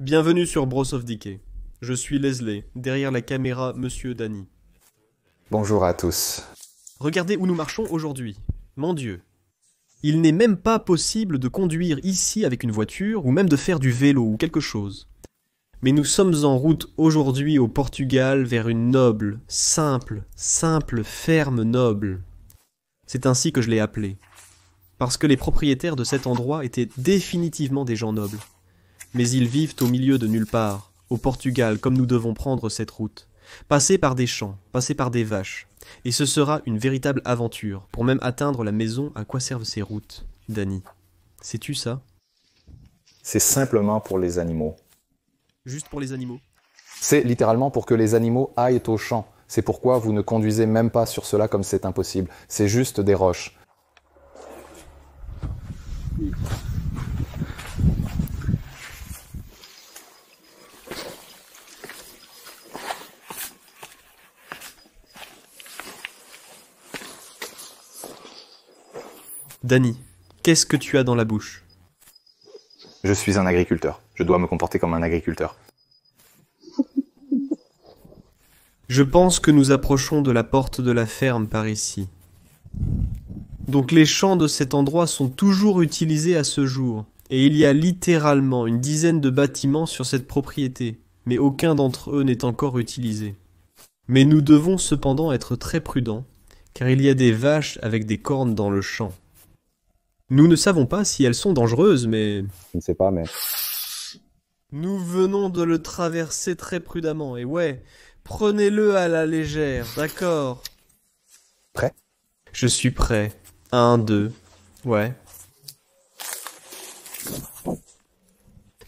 Bienvenue sur Bros of Decay. Je suis Leslie, derrière la caméra Monsieur Danny. Bonjour à tous. Regardez où nous marchons aujourd'hui. Mon Dieu. Il n'est même pas possible de conduire ici avec une voiture ou même de faire du vélo ou quelque chose. Mais nous sommes en route aujourd'hui au Portugal vers une noble, simple ferme noble. C'est ainsi que je l'ai appelée. Parce que les propriétaires de cet endroit étaient définitivement des gens nobles. Mais ils vivent au milieu de nulle part, au Portugal, comme nous devons prendre cette route. Passer par des champs, passer par des vaches. Et ce sera une véritable aventure, pour même atteindre la maison. À quoi servent ces routes, Danny? Sais-tu ça? C'est simplement pour les animaux. Juste pour les animaux? C'est littéralement pour que les animaux aillent au champ. C'est pourquoi vous ne conduisez même pas sur cela comme c'est impossible. C'est juste des roches. Danny, qu'est-ce que tu as dans la bouche? Je suis un agriculteur. Je dois me comporter comme un agriculteur. Je pense que nous approchons de la porte de la ferme par ici. Donc les champs de cet endroit sont toujours utilisés à ce jour. Et il y a littéralement une dizaine de bâtiments sur cette propriété. Mais aucun d'entre eux n'est encore utilisé. Mais nous devons cependant être très prudents, car il y a des vaches avec des cornes dans le champ. Nous ne savons pas si elles sont dangereuses, mais... Je ne sais pas, mais... Nous venons de le traverser très prudemment, et ouais, prenez-le à la légère, d'accord? Prêt? Je suis prêt. 1, 2, ouais.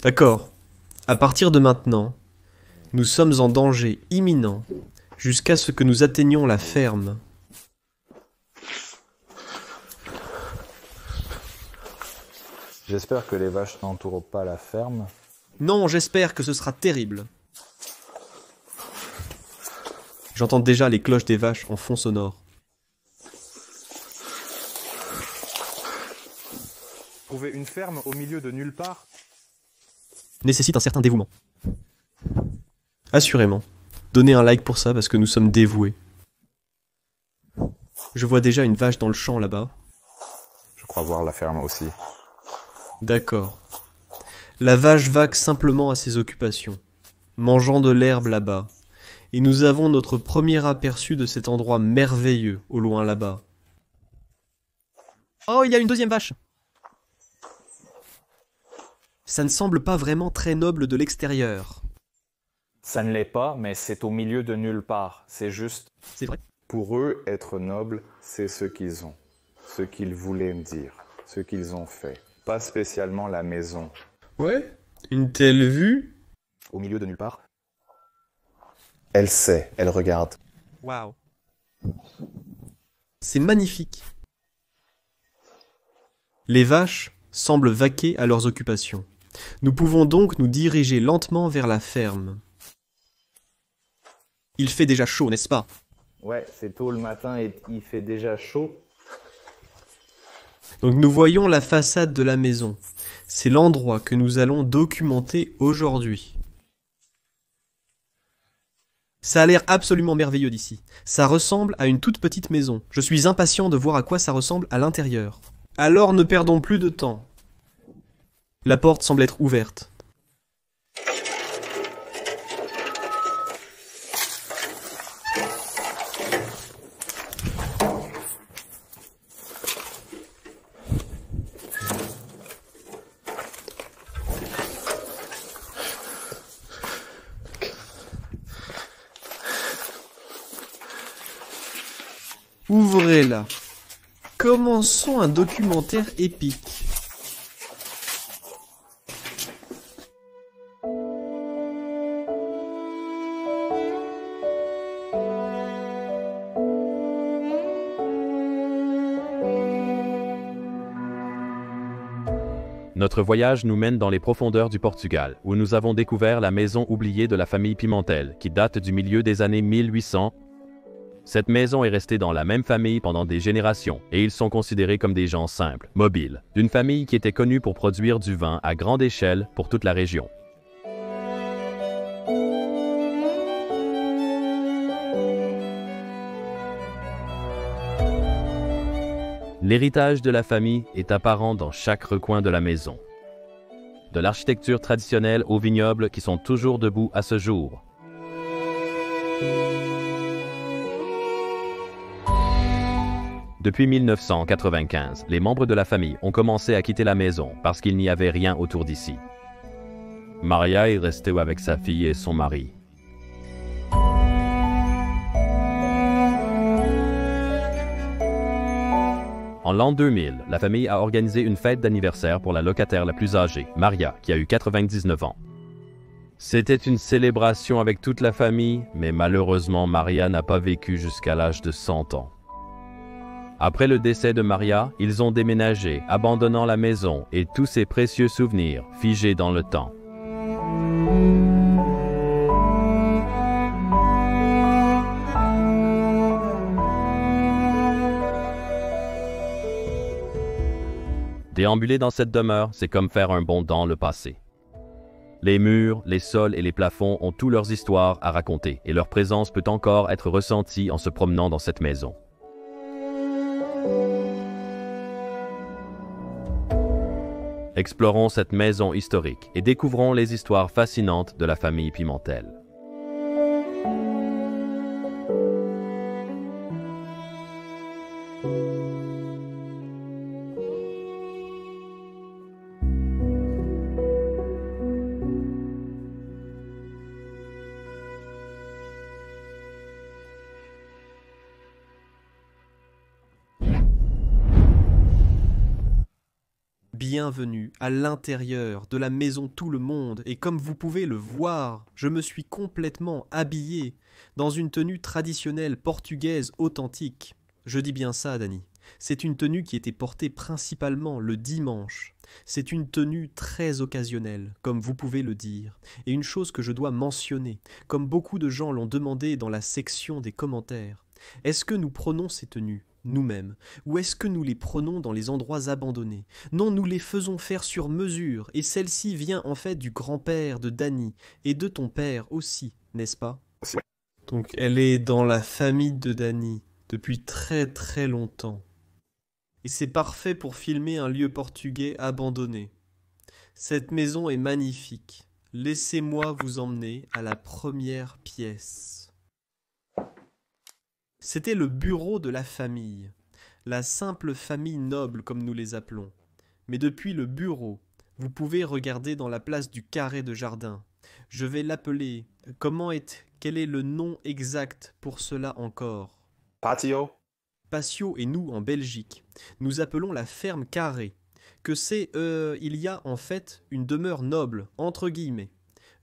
D'accord. À partir de maintenant, nous sommes en danger imminent, jusqu'à ce que nous atteignions la ferme. J'espère que les vaches n'entourent pas la ferme. Non, j'espère que ce sera terrible. J'entends déjà les cloches des vaches en fond sonore. Trouver une ferme au milieu de nulle part? Nécessite un certain dévouement. Assurément. Donnez un like pour ça parce que nous sommes dévoués. Je vois déjà une vache dans le champ là-bas. Je crois voir la ferme aussi. D'accord. La vache vaque simplement à ses occupations, mangeant de l'herbe là-bas. Et nous avons notre premier aperçu de cet endroit merveilleux au loin là-bas. Oh, il y a une deuxième vache! Ça ne semble pas vraiment très noble de l'extérieur. Ça ne l'est pas, mais c'est au milieu de nulle part. C'est juste... C'est vrai. Pour eux, être noble, c'est ce qu'ils ont. Ce qu'ils voulaient me dire. Ce qu'ils ont fait. Pas spécialement la maison. Ouais, une telle vue. Au milieu de nulle part. Elle sait, elle regarde. Waouh. C'est magnifique. Les vaches semblent vaquer à leurs occupations. Nous pouvons donc nous diriger lentement vers la ferme. Il fait déjà chaud, n'est-ce pas? Ouais, c'est tôt le matin et il fait déjà chaud. Donc nous voyons la façade de la maison. C'est l'endroit que nous allons documenter aujourd'hui. Ça a l'air absolument merveilleux d'ici. Ça ressemble à une toute petite maison. Je suis impatient de voir à quoi ça ressemble à l'intérieur. Alors ne perdons plus de temps. La porte semble être ouverte. Ouvrez-la. Commençons un documentaire épique. Notre voyage nous mène dans les profondeurs du Portugal, où nous avons découvert la maison oubliée de la famille Pimentel, qui date du milieu des années 1800. Cette maison est restée dans la même famille pendant des générations, et ils sont considérés comme des gens simples, mobiles, d'une famille qui était connue pour produire du vin à grande échelle pour toute la région. L'héritage de la famille est apparent dans chaque recoin de la maison. De l'architecture traditionnelle aux vignobles qui sont toujours debout à ce jour. Depuis 1995, les membres de la famille ont commencé à quitter la maison parce qu'il n'y avait rien autour d'ici. Maria est restée avec sa fille et son mari. En l'an 2000, la famille a organisé une fête d'anniversaire pour la locataire la plus âgée, Maria, qui a eu 99 ans. C'était une célébration avec toute la famille, mais malheureusement, Maria n'a pas vécu jusqu'à l'âge de 100 ans. Après le décès de Maria, ils ont déménagé, abandonnant la maison et tous ses précieux souvenirs figés dans le temps. Déambuler dans cette demeure, c'est comme faire un bond dans le passé. Les murs, les sols et les plafonds ont tous leurs histoires à raconter et leur présence peut encore être ressentie en se promenant dans cette maison. Explorons cette maison historique et découvrons les histoires fascinantes de la famille Pimentel. Bienvenue à l'intérieur de la maison Tout le Monde et comme vous pouvez le voir, je me suis complètement habillé dans une tenue traditionnelle portugaise authentique. Je dis bien ça, Dani. C'est une tenue qui était portée principalement le dimanche. C'est une tenue très occasionnelle, comme vous pouvez le dire. Et une chose que je dois mentionner, comme beaucoup de gens l'ont demandé dans la section des commentaires, est-ce que nous prenons ces tenues nous-mêmes, ou est-ce que nous les prenons dans les endroits abandonnés? Non, nous les faisons faire sur mesure, et celle-ci vient en fait du grand-père de Dani, et de ton père aussi, n'est-ce pas? Donc elle est dans la famille de Dani, depuis très très longtemps. Et c'est parfait pour filmer un lieu portugais abandonné. Cette maison est magnifique. Laissez-moi vous emmener à la première pièce. C'était le bureau de la famille, la simple famille noble comme nous les appelons. Mais depuis le bureau, vous pouvez regarder dans la place du carré de jardin. Je vais l'appeler. Quel est le nom exact pour cela encore? Patio. Patio et nous en Belgique, nous appelons la ferme carré. Il y a en fait une demeure noble, entre guillemets.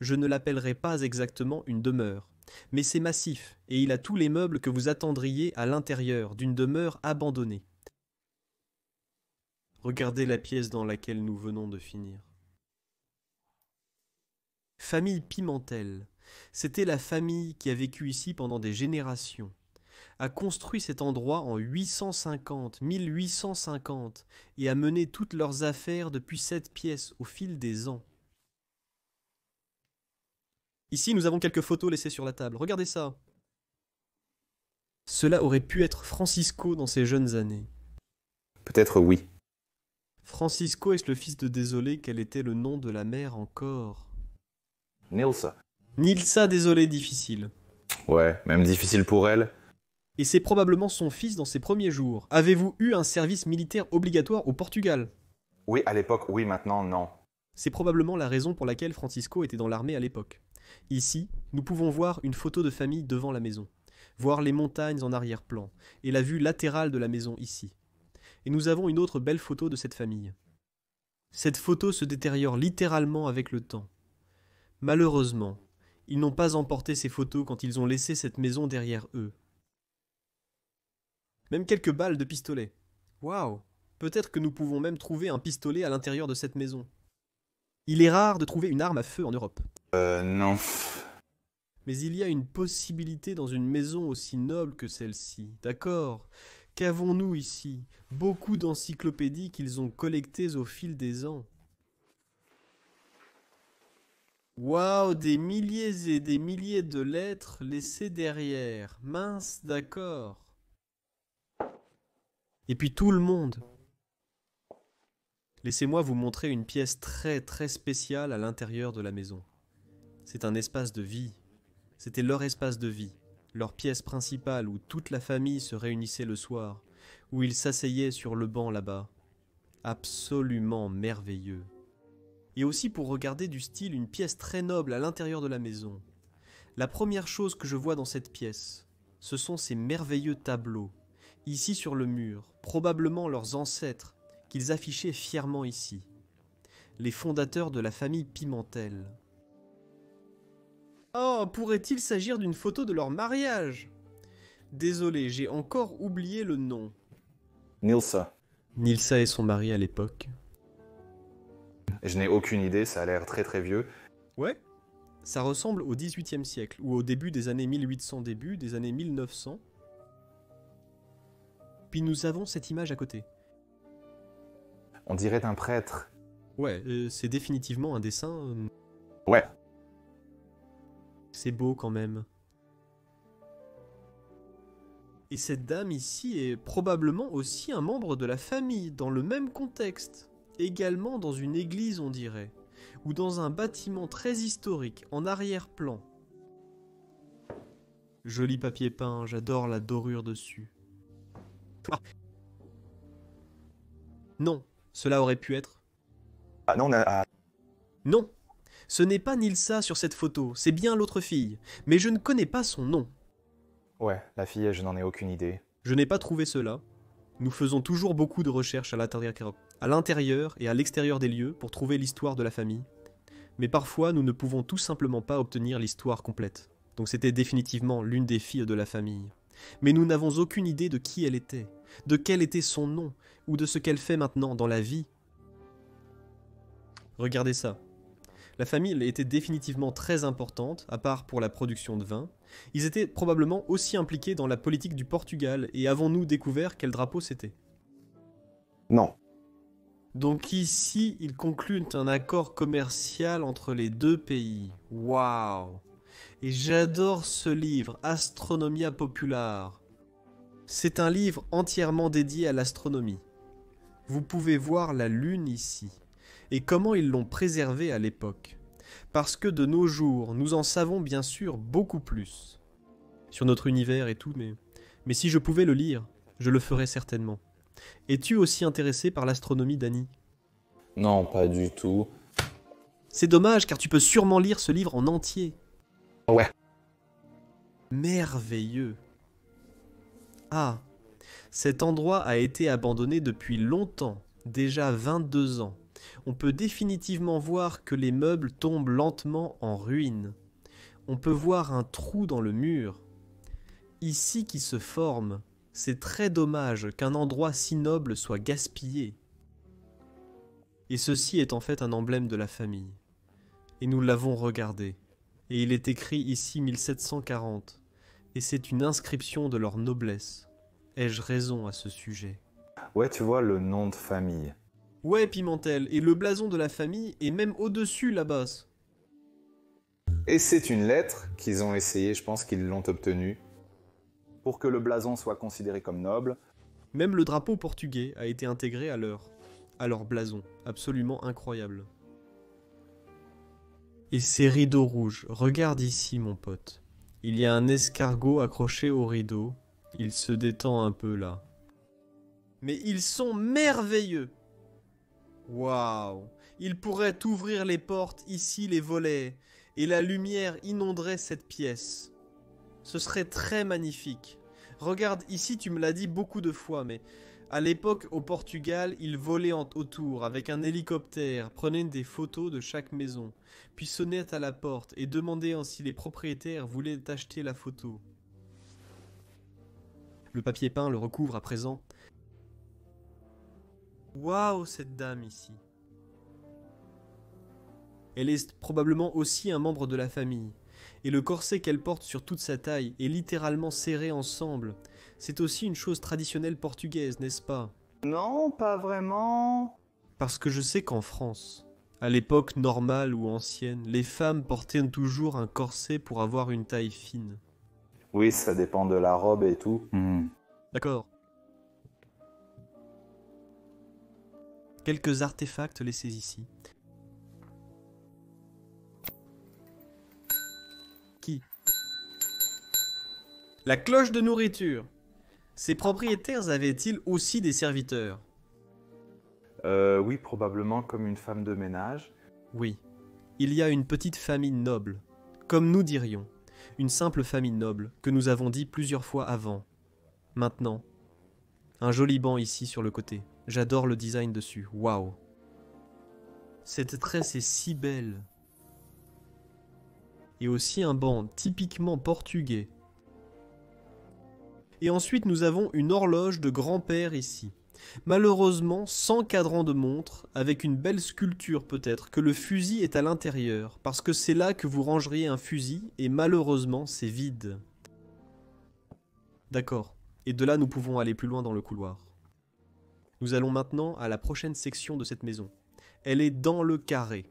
Je ne l'appellerai pas exactement une demeure. Mais c'est massif, et il a tous les meubles que vous attendriez à l'intérieur d'une demeure abandonnée. Regardez la pièce dans laquelle nous venons de finir. Famille Pimentel. C'était la famille qui a vécu ici pendant des générations. A construit cet endroit en 1850, et a mené toutes leurs affaires depuis cette pièce au fil des ans. Ici, nous avons quelques photos laissées sur la table. Regardez ça. Cela aurait pu être Francisco dans ses jeunes années. Peut-être oui. Francisco est le fils de Désolé. Quel était le nom de la mère encore? Nilsa. Nilsa Désolé difficile. Ouais, même difficile pour elle. Et c'est probablement son fils dans ses premiers jours. Avez-vous eu un service militaire obligatoire au Portugal? Oui, à l'époque, oui, maintenant, non. C'est probablement la raison pour laquelle Francisco était dans l'armée à l'époque. Ici, nous pouvons voir une photo de famille devant la maison, voir les montagnes en arrière-plan, et la vue latérale de la maison ici. Et nous avons une autre belle photo de cette famille. Cette photo se détériore littéralement avec le temps. Malheureusement, ils n'ont pas emporté ces photos quand ils ont laissé cette maison derrière eux. Même quelques balles de pistolet. Waouh! Peut-être que nous pouvons même trouver un pistolet à l'intérieur de cette maison. Il est rare de trouver une arme à feu en Europe. Non. Mais il y a une possibilité dans une maison aussi noble que celle-ci, d'accord? Qu'avons-nous ici? Beaucoup d'encyclopédies qu'ils ont collectées au fil des ans. Waouh, des milliers et des milliers de lettres laissées derrière. Mince, d'accord. Et puis tout le monde. Laissez-moi vous montrer une pièce très très spéciale à l'intérieur de la maison. C'est un espace de vie. C'était leur espace de vie, leur pièce principale où toute la famille se réunissait le soir, où ils s'asseyaient sur le banc là-bas. Absolument merveilleux. Et aussi pour regarder du style une pièce très noble à l'intérieur de la maison. La première chose que je vois dans cette pièce, ce sont ces merveilleux tableaux, ici sur le mur, probablement leurs ancêtres, qu'ils affichaient fièrement ici. Les fondateurs de la famille Pimentel. Oh, pourrait-il s'agir d'une photo de leur mariage? Désolé, j'ai encore oublié le nom. Nilsa. Nilsa et son mari à l'époque. Je n'ai aucune idée, ça a l'air très très vieux. Ouais, ça ressemble au XVIIIe siècle, ou au début des années 1800, début des années 1900. Puis nous avons cette image à côté. On dirait un prêtre. Ouais, c'est définitivement un dessin. Ouais. C'est beau quand même. Et cette dame ici est probablement aussi un membre de la famille, dans le même contexte. Également dans une église, on dirait. Ou dans un bâtiment très historique, en arrière-plan. Joli papier peint, j'adore la dorure dessus. Ah. Non, cela aurait pu être. Ah non, Non, ce n'est pas Nilsa sur cette photo, c'est bien l'autre fille. Mais je ne connais pas son nom. Ouais, la fille, je n'en ai aucune idée. Je n'ai pas trouvé cela. Nous faisons toujours beaucoup de recherches à l'intérieur et à l'extérieur des lieux pour trouver l'histoire de la famille. Mais parfois, nous ne pouvons tout simplement pas obtenir l'histoire complète. Donc c'était définitivement l'une des filles de la famille. Mais nous n'avons aucune idée de qui elle était, de quel était son nom, ou de ce qu'elle fait maintenant dans la vie. Regardez ça. La famille était définitivement très importante, à part pour la production de vin. Ils étaient probablement aussi impliqués dans la politique du Portugal, et avons-nous découvert quel drapeau c'était? Non. Donc ici, ils concluent un accord commercial entre les deux pays. Waouh! Et j'adore ce livre, Astronomia Popular. C'est un livre entièrement dédié à l'astronomie. Vous pouvez voir la Lune ici, et comment ils l'ont préservée à l'époque. Parce que de nos jours, nous en savons bien sûr beaucoup plus. Sur notre univers et tout, mais si je pouvais le lire, je le ferais certainement. Es-tu aussi intéressé par l'astronomie, Dany? Non, pas du tout. C'est dommage, car tu peux sûrement lire ce livre en entier. Ouais. Merveilleux. Ah, cet endroit a été abandonné depuis longtemps, déjà 22 ans. On peut définitivement voir que les meubles tombent lentement en ruine. On peut voir un trou dans le mur. Ici qui se forme. C'est très dommage qu'un endroit si noble soit gaspillé. Et ceci est en fait un emblème de la famille. Et nous l'avons regardé. Et il est écrit ici 1740. Et c'est une inscription de leur noblesse. Ai-je raison à ce sujet? Ouais, tu vois le nom de famille. Ouais, Pimentel, et le blason de la famille est même au-dessus là-bas. Et c'est une lettre qu'ils ont essayé, je pense qu'ils l'ont obtenue, pour que le blason soit considéré comme noble. Même le drapeau portugais a été intégré à leur blason. Absolument incroyable. Et ces rideaux rouges, regarde ici mon pote. Il y a un escargot accroché au rideau. Il se détend un peu là. Mais ils sont merveilleux! Waouh! Il pourrait ouvrir les portes, ici les volets, et la lumière inonderait cette pièce. Ce serait très magnifique. Regarde, ici tu me l'as dit beaucoup de fois, mais à l'époque au Portugal, ils volaient autour avec un hélicoptère, prenaient des photos de chaque maison, puis sonnaient à la porte et demandaient si les propriétaires voulaient acheter la photo. Le papier peint le recouvre à présent. Waouh, cette dame ici. Elle est probablement aussi un membre de la famille. Et le corset qu'elle porte sur toute sa taille est littéralement serré ensemble. C'est aussi une chose traditionnelle portugaise, n'est-ce pas? Non, pas vraiment. Parce que je sais qu'en France, à l'époque normale ou ancienne, les femmes portaient toujours un corset pour avoir une taille fine. Oui, ça dépend de la robe et tout. D'accord. Quelques artefacts laissés ici. Qui? La cloche de nourriture. Ses propriétaires avaient-ils aussi des serviteurs? Oui, probablement comme une femme de ménage. Oui. Il y a une petite famille noble, comme nous dirions. Une simple famille noble, que nous avons dit plusieurs fois avant. Maintenant. Un joli banc ici sur le côté. J'adore le design dessus. Waouh. Cette tresse est si belle. Et aussi un banc typiquement portugais. Et ensuite nous avons une horloge de grand-père ici. Malheureusement sans cadran de montre, avec une belle sculpture peut-être, que le fusil est à l'intérieur, parce que c'est là que vous rangeriez un fusil, et malheureusement c'est vide. D'accord. Et de là nous pouvons aller plus loin dans le couloir. Nous allons maintenant à la prochaine section de cette maison. Elle est dans le carré.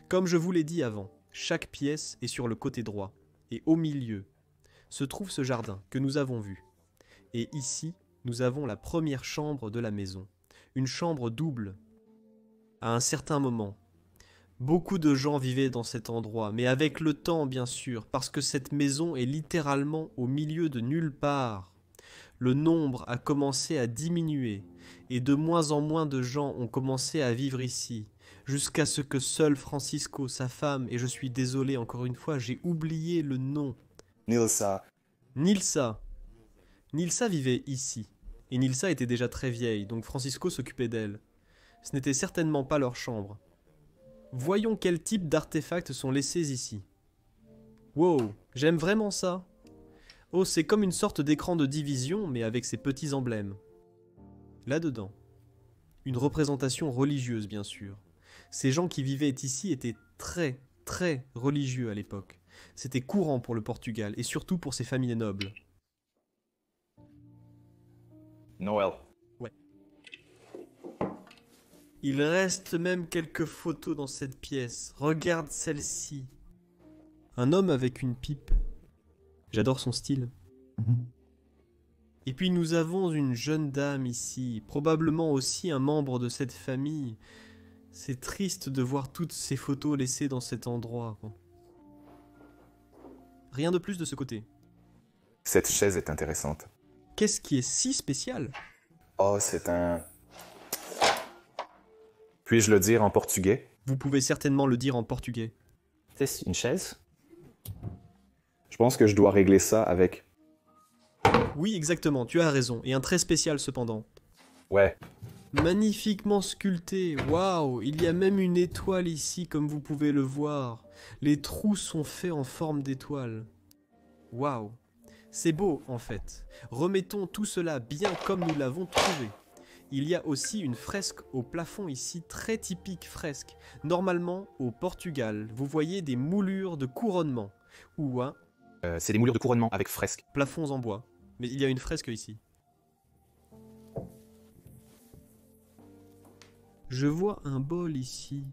Comme je vous l'ai dit avant, chaque pièce est sur le côté droit, et au milieu se trouve ce jardin que nous avons vu. Et ici, nous avons la première chambre de la maison. Une chambre double. À un certain moment, beaucoup de gens vivaient dans cet endroit, mais avec le temps bien sûr, parce que cette maison est littéralement au milieu de nulle part. Le nombre a commencé à diminuer, et de moins en moins de gens ont commencé à vivre ici, jusqu'à ce que seul Francisco, sa femme, et je suis désolé encore une fois, j'ai oublié le nom. Nilsa. Nilsa. Nilsa vivait ici, et Nilsa était déjà très vieille, donc Francisco s'occupait d'elle. Ce n'était certainement pas leur chambre. Voyons quel type d'artefacts sont laissés ici. Wow, j'aime vraiment ça. Oh, c'est comme une sorte d'écran de division, mais avec ses petits emblèmes. Là-dedans, une représentation religieuse, bien sûr. Ces gens qui vivaient ici étaient très, très religieux à l'époque. C'était courant pour le Portugal, et surtout pour ses familles nobles. Noël. Ouais. Il reste même quelques photos dans cette pièce. Regarde celle-ci. Un homme avec une pipe. J'adore son style. Et puis nous avons une jeune dame ici, probablement aussi un membre de cette famille. C'est triste de voir toutes ces photos laissées dans cet endroit. Rien de plus de ce côté. Cette chaise est intéressante. Qu'est-ce qui est si spécial? Oh, c'est un... Puis-je le dire en portugais? Vous pouvez certainement le dire en portugais. C'est une chaise? Je pense que je dois régler ça avec... Oui, exactement, tu as raison, et un très spécial cependant. Ouais. Magnifiquement sculpté, waouh, il y a même une étoile ici comme vous pouvez le voir. Les trous sont faits en forme d'étoile. Waouh, c'est beau en fait. Remettons tout cela bien comme nous l'avons trouvé. Il y a aussi une fresque au plafond ici, très typique fresque. Normalement, au Portugal, vous voyez des moulures de couronnement. Ou un C'est des moulures de couronnement avec fresques. plafonds en bois. Mais il y a une fresque ici. Je vois un bol ici.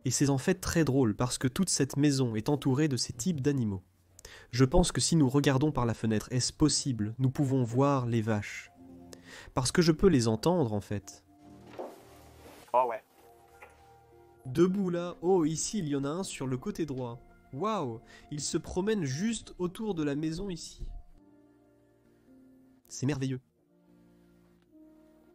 Et c'est en fait très drôle parce que toute cette maison est entourée de ces types d'animaux. Je pense que si nous regardons par la fenêtre, est-ce possible? Nous pouvons voir les vaches. Parce que je peux les entendre en fait. Oh ouais. Debout là, oh ici il y en a un sur le côté droit. Waouh, ils se promènent juste autour de la maison ici. C'est merveilleux.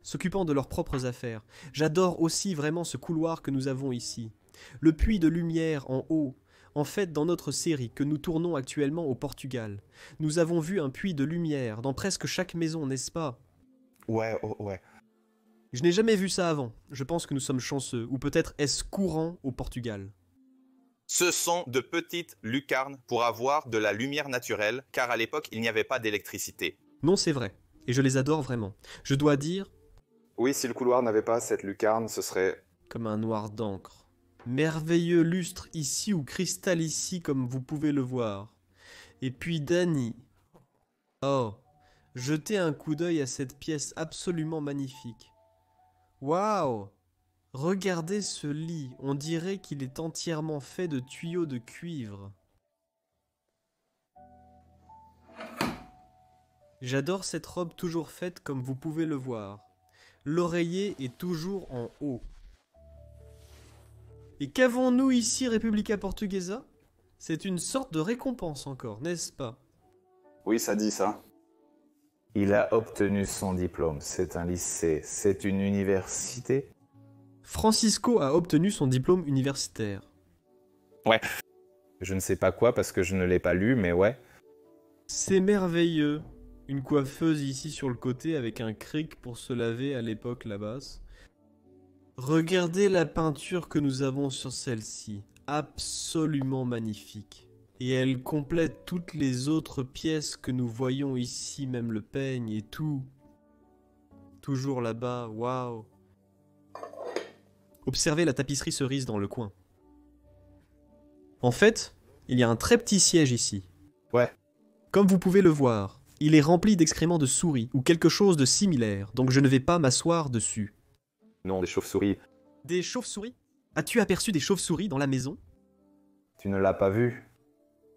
S'occupant de leurs propres affaires. J'adore aussi vraiment ce couloir que nous avons ici. Le puits de lumière en haut. En fait, dans notre série que nous tournons actuellement au Portugal, nous avons vu un puits de lumière dans presque chaque maison, n'est-ce pas? Ouais, oh, ouais. Je n'ai jamais vu ça avant. Je pense que nous sommes chanceux. Ou peut-être est-ce courant au Portugal? Ce sont de petites lucarnes pour avoir de la lumière naturelle, car à l'époque, il n'y avait pas d'électricité. Non, c'est vrai. Et je les adore vraiment. Je dois dire, Oui, si le couloir n'avait pas cette lucarne, ce serait... comme un noir d'encre. Merveilleux lustre ici ou cristal ici comme vous pouvez le voir. Et puis Danny. Oh, jetez un coup d'œil à cette pièce absolument magnifique. Waouh! Regardez ce lit, on dirait qu'il est entièrement fait de tuyaux de cuivre. J'adore cette robe toujours faite comme vous pouvez le voir. L'oreiller est toujours en haut. Et qu'avons-nous ici, Republica Portuguesa? C'est une sorte de récompense encore, n'est-ce pas? Oui, ça dit ça. Il a obtenu son diplôme. C'est un lycée, c'est une université. Francisco a obtenu son diplôme universitaire. Ouais. Je ne sais pas quoi parce que je ne l'ai pas lu, mais ouais. C'est merveilleux. Une coiffeuse ici sur le côté avec un cric pour se laver à l'époque là-bas. Regardez la peinture que nous avons sur celle-ci. Absolument magnifique. Et elle complète toutes les autres pièces que nous voyons ici, même le peigne et tout. Toujours là-bas, waouh. Observez la tapisserie cerise dans le coin. En fait, il y a un très petit siège ici. Ouais. Comme vous pouvez le voir, il est rempli d'excréments de souris ou quelque chose de similaire, donc je ne vais pas m'asseoir dessus. Non, des chauves-souris. Des chauves-souris? As-tu aperçu des chauves-souris dans la maison? Tu ne l'as pas vu?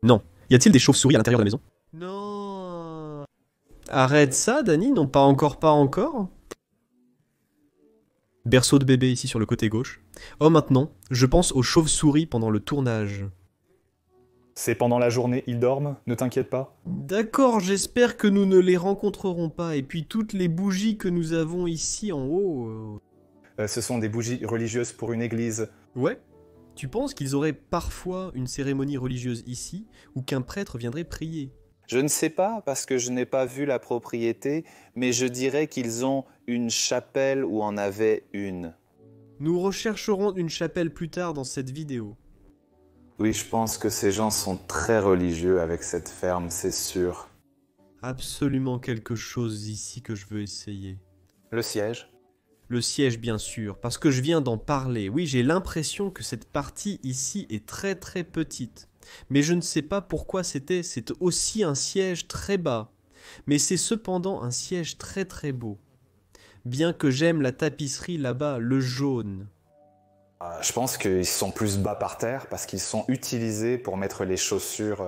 Non. Y a-t-il des chauves-souris à l'intérieur de la maison? Non. Arrête ça, Dani, non pas encore. Berceau de bébé ici sur le côté gauche. Oh, maintenant, je pense aux chauves-souris pendant le tournage. C'est pendant la journée, ils dorment, ne t'inquiète pas. D'accord, j'espère que nous ne les rencontrerons pas. Et puis toutes les bougies que nous avons ici en haut... Ce sont des bougies religieuses pour une église. Ouais. Tu penses qu'ils auraient parfois une cérémonie religieuse ici, ou qu'un prêtre viendrait prier? Je ne sais pas parce que je n'ai pas vu la propriété, mais je dirais qu'ils ont une chapelle ou en avaient une. Nous rechercherons une chapelle plus tard dans cette vidéo. Oui, je pense que ces gens sont très religieux avec cette ferme, c'est sûr. Absolument quelque chose ici que je veux essayer. Le siège. Le siège, bien sûr, parce que je viens d'en parler. Oui, j'ai l'impression que cette partie ici est très très petite. Mais je ne sais pas pourquoi c'est aussi un siège très bas. Mais c'est cependant un siège très très beau. Bien que j'aime la tapisserie là-bas, le jaune. Je pense qu'ils sont plus bas par terre parce qu'ils sont utilisés pour mettre les chaussures.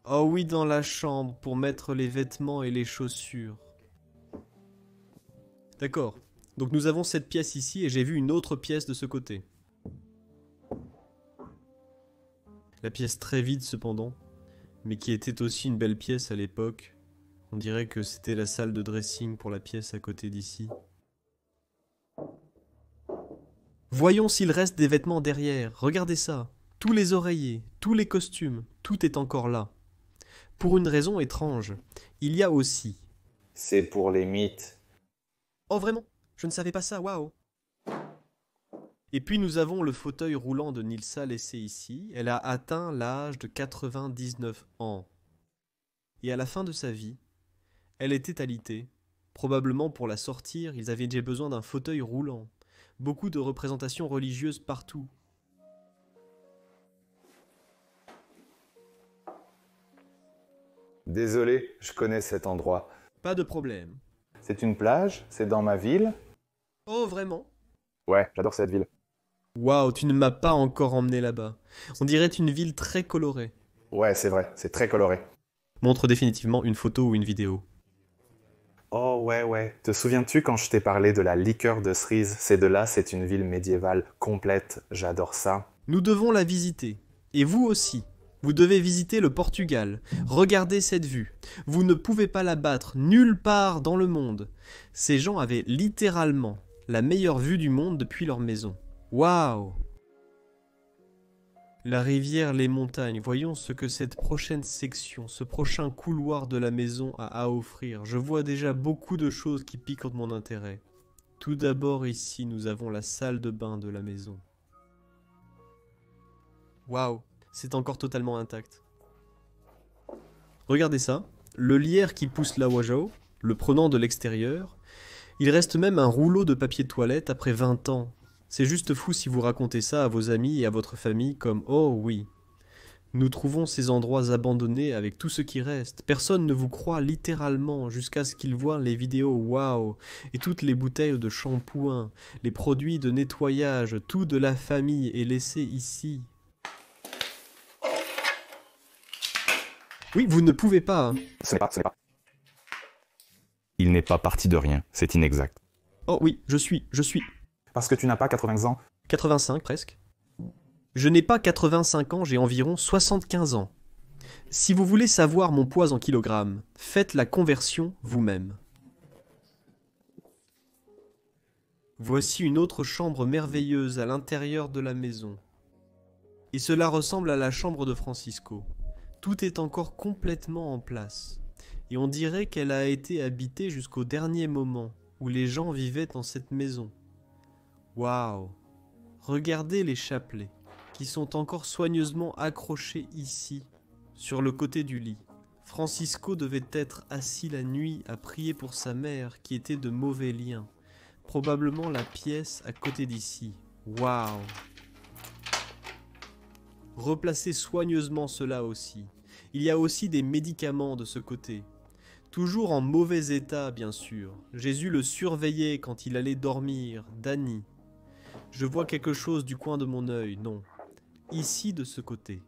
Oh oui, dans la chambre, pour mettre les vêtements et les chaussures. D'accord. Donc nous avons cette pièce ici et j'ai vu une autre pièce de ce côté. La pièce très vide cependant, mais qui était aussi une belle pièce à l'époque. On dirait que c'était la salle de dressing pour la pièce à côté d'ici. Voyons s'il reste des vêtements derrière. Regardez ça. Tous les oreillers, tous les costumes, tout est encore là. Pour une raison étrange, il y a aussi... C'est pour les mythes. Oh vraiment? Je ne savais pas ça, waouh! Et puis nous avons le fauteuil roulant de Nilsa laissé ici. Elle a atteint l'âge de 99 ans. Et à la fin de sa vie, elle était alitée. Probablement pour la sortir, ils avaient déjà besoin d'un fauteuil roulant. Beaucoup de représentations religieuses partout. Désolé, je connais cet endroit. Pas de problème. C'est une plage, c'est dans ma ville. Oh vraiment? Ouais, j'adore cette ville. Waouh, tu ne m'as pas encore emmené là-bas. On dirait une ville très colorée. Ouais, c'est vrai, c'est très coloré. Montre définitivement une photo ou une vidéo. Oh ouais. Te souviens-tu quand je t'ai parlé de la liqueur de cerise? C'est de là, c'est une ville médiévale complète, j'adore ça. Nous devons la visiter. Et vous aussi. Vous devez visiter le Portugal. Regardez cette vue. Vous ne pouvez pas la battre nulle part dans le monde. Ces gens avaient littéralement la meilleure vue du monde depuis leur maison. Waouh! La rivière, les montagnes. Voyons ce que cette prochaine section, ce prochain couloir de la maison a à offrir. Je vois déjà beaucoup de choses qui piquent mon intérêt. Tout d'abord ici, nous avons la salle de bain de la maison. Waouh! C'est encore totalement intact. Regardez ça, le lierre qui pousse la Wajao, le prenant de l'extérieur. Il reste même un rouleau de papier de toilette après 20 ans. C'est juste fou si vous racontez ça à vos amis et à votre famille comme « Oh oui ». Nous trouvons ces endroits abandonnés avec tout ce qui reste. Personne ne vous croit littéralement jusqu'à ce qu'ils voient les vidéos waouh et toutes les bouteilles de shampoing, les produits de nettoyage, tout de la famille est laissé ici. Oui, vous ne pouvez pas. Hein. Ce n'est pas. Il n'est pas parti de rien, c'est inexact. Oh oui, je suis. Parce que tu n'as pas 80 ans. 85 presque. Je n'ai pas 85 ans, j'ai environ 75 ans. Si vous voulez savoir mon poids en kilogrammes, faites la conversion vous-même. Voici une autre chambre merveilleuse à l'intérieur de la maison. Et cela ressemble à la chambre de Francisco. Tout est encore complètement en place. Et on dirait qu'elle a été habitée jusqu'au dernier moment où les gens vivaient dans cette maison. Waouh! Regardez les chapelets qui sont encore soigneusement accrochés ici, sur le côté du lit. Francisco devait être assis la nuit à prier pour sa mère qui était de mauvais liens. Probablement la pièce à côté d'ici. Waouh! Replacez soigneusement cela aussi. Il y a aussi des médicaments de ce côté. Toujours en mauvais état, bien sûr. Jésus le surveillait quand il allait dormir. Danny. Je vois quelque chose du coin de mon œil, non. Ici, de ce côté.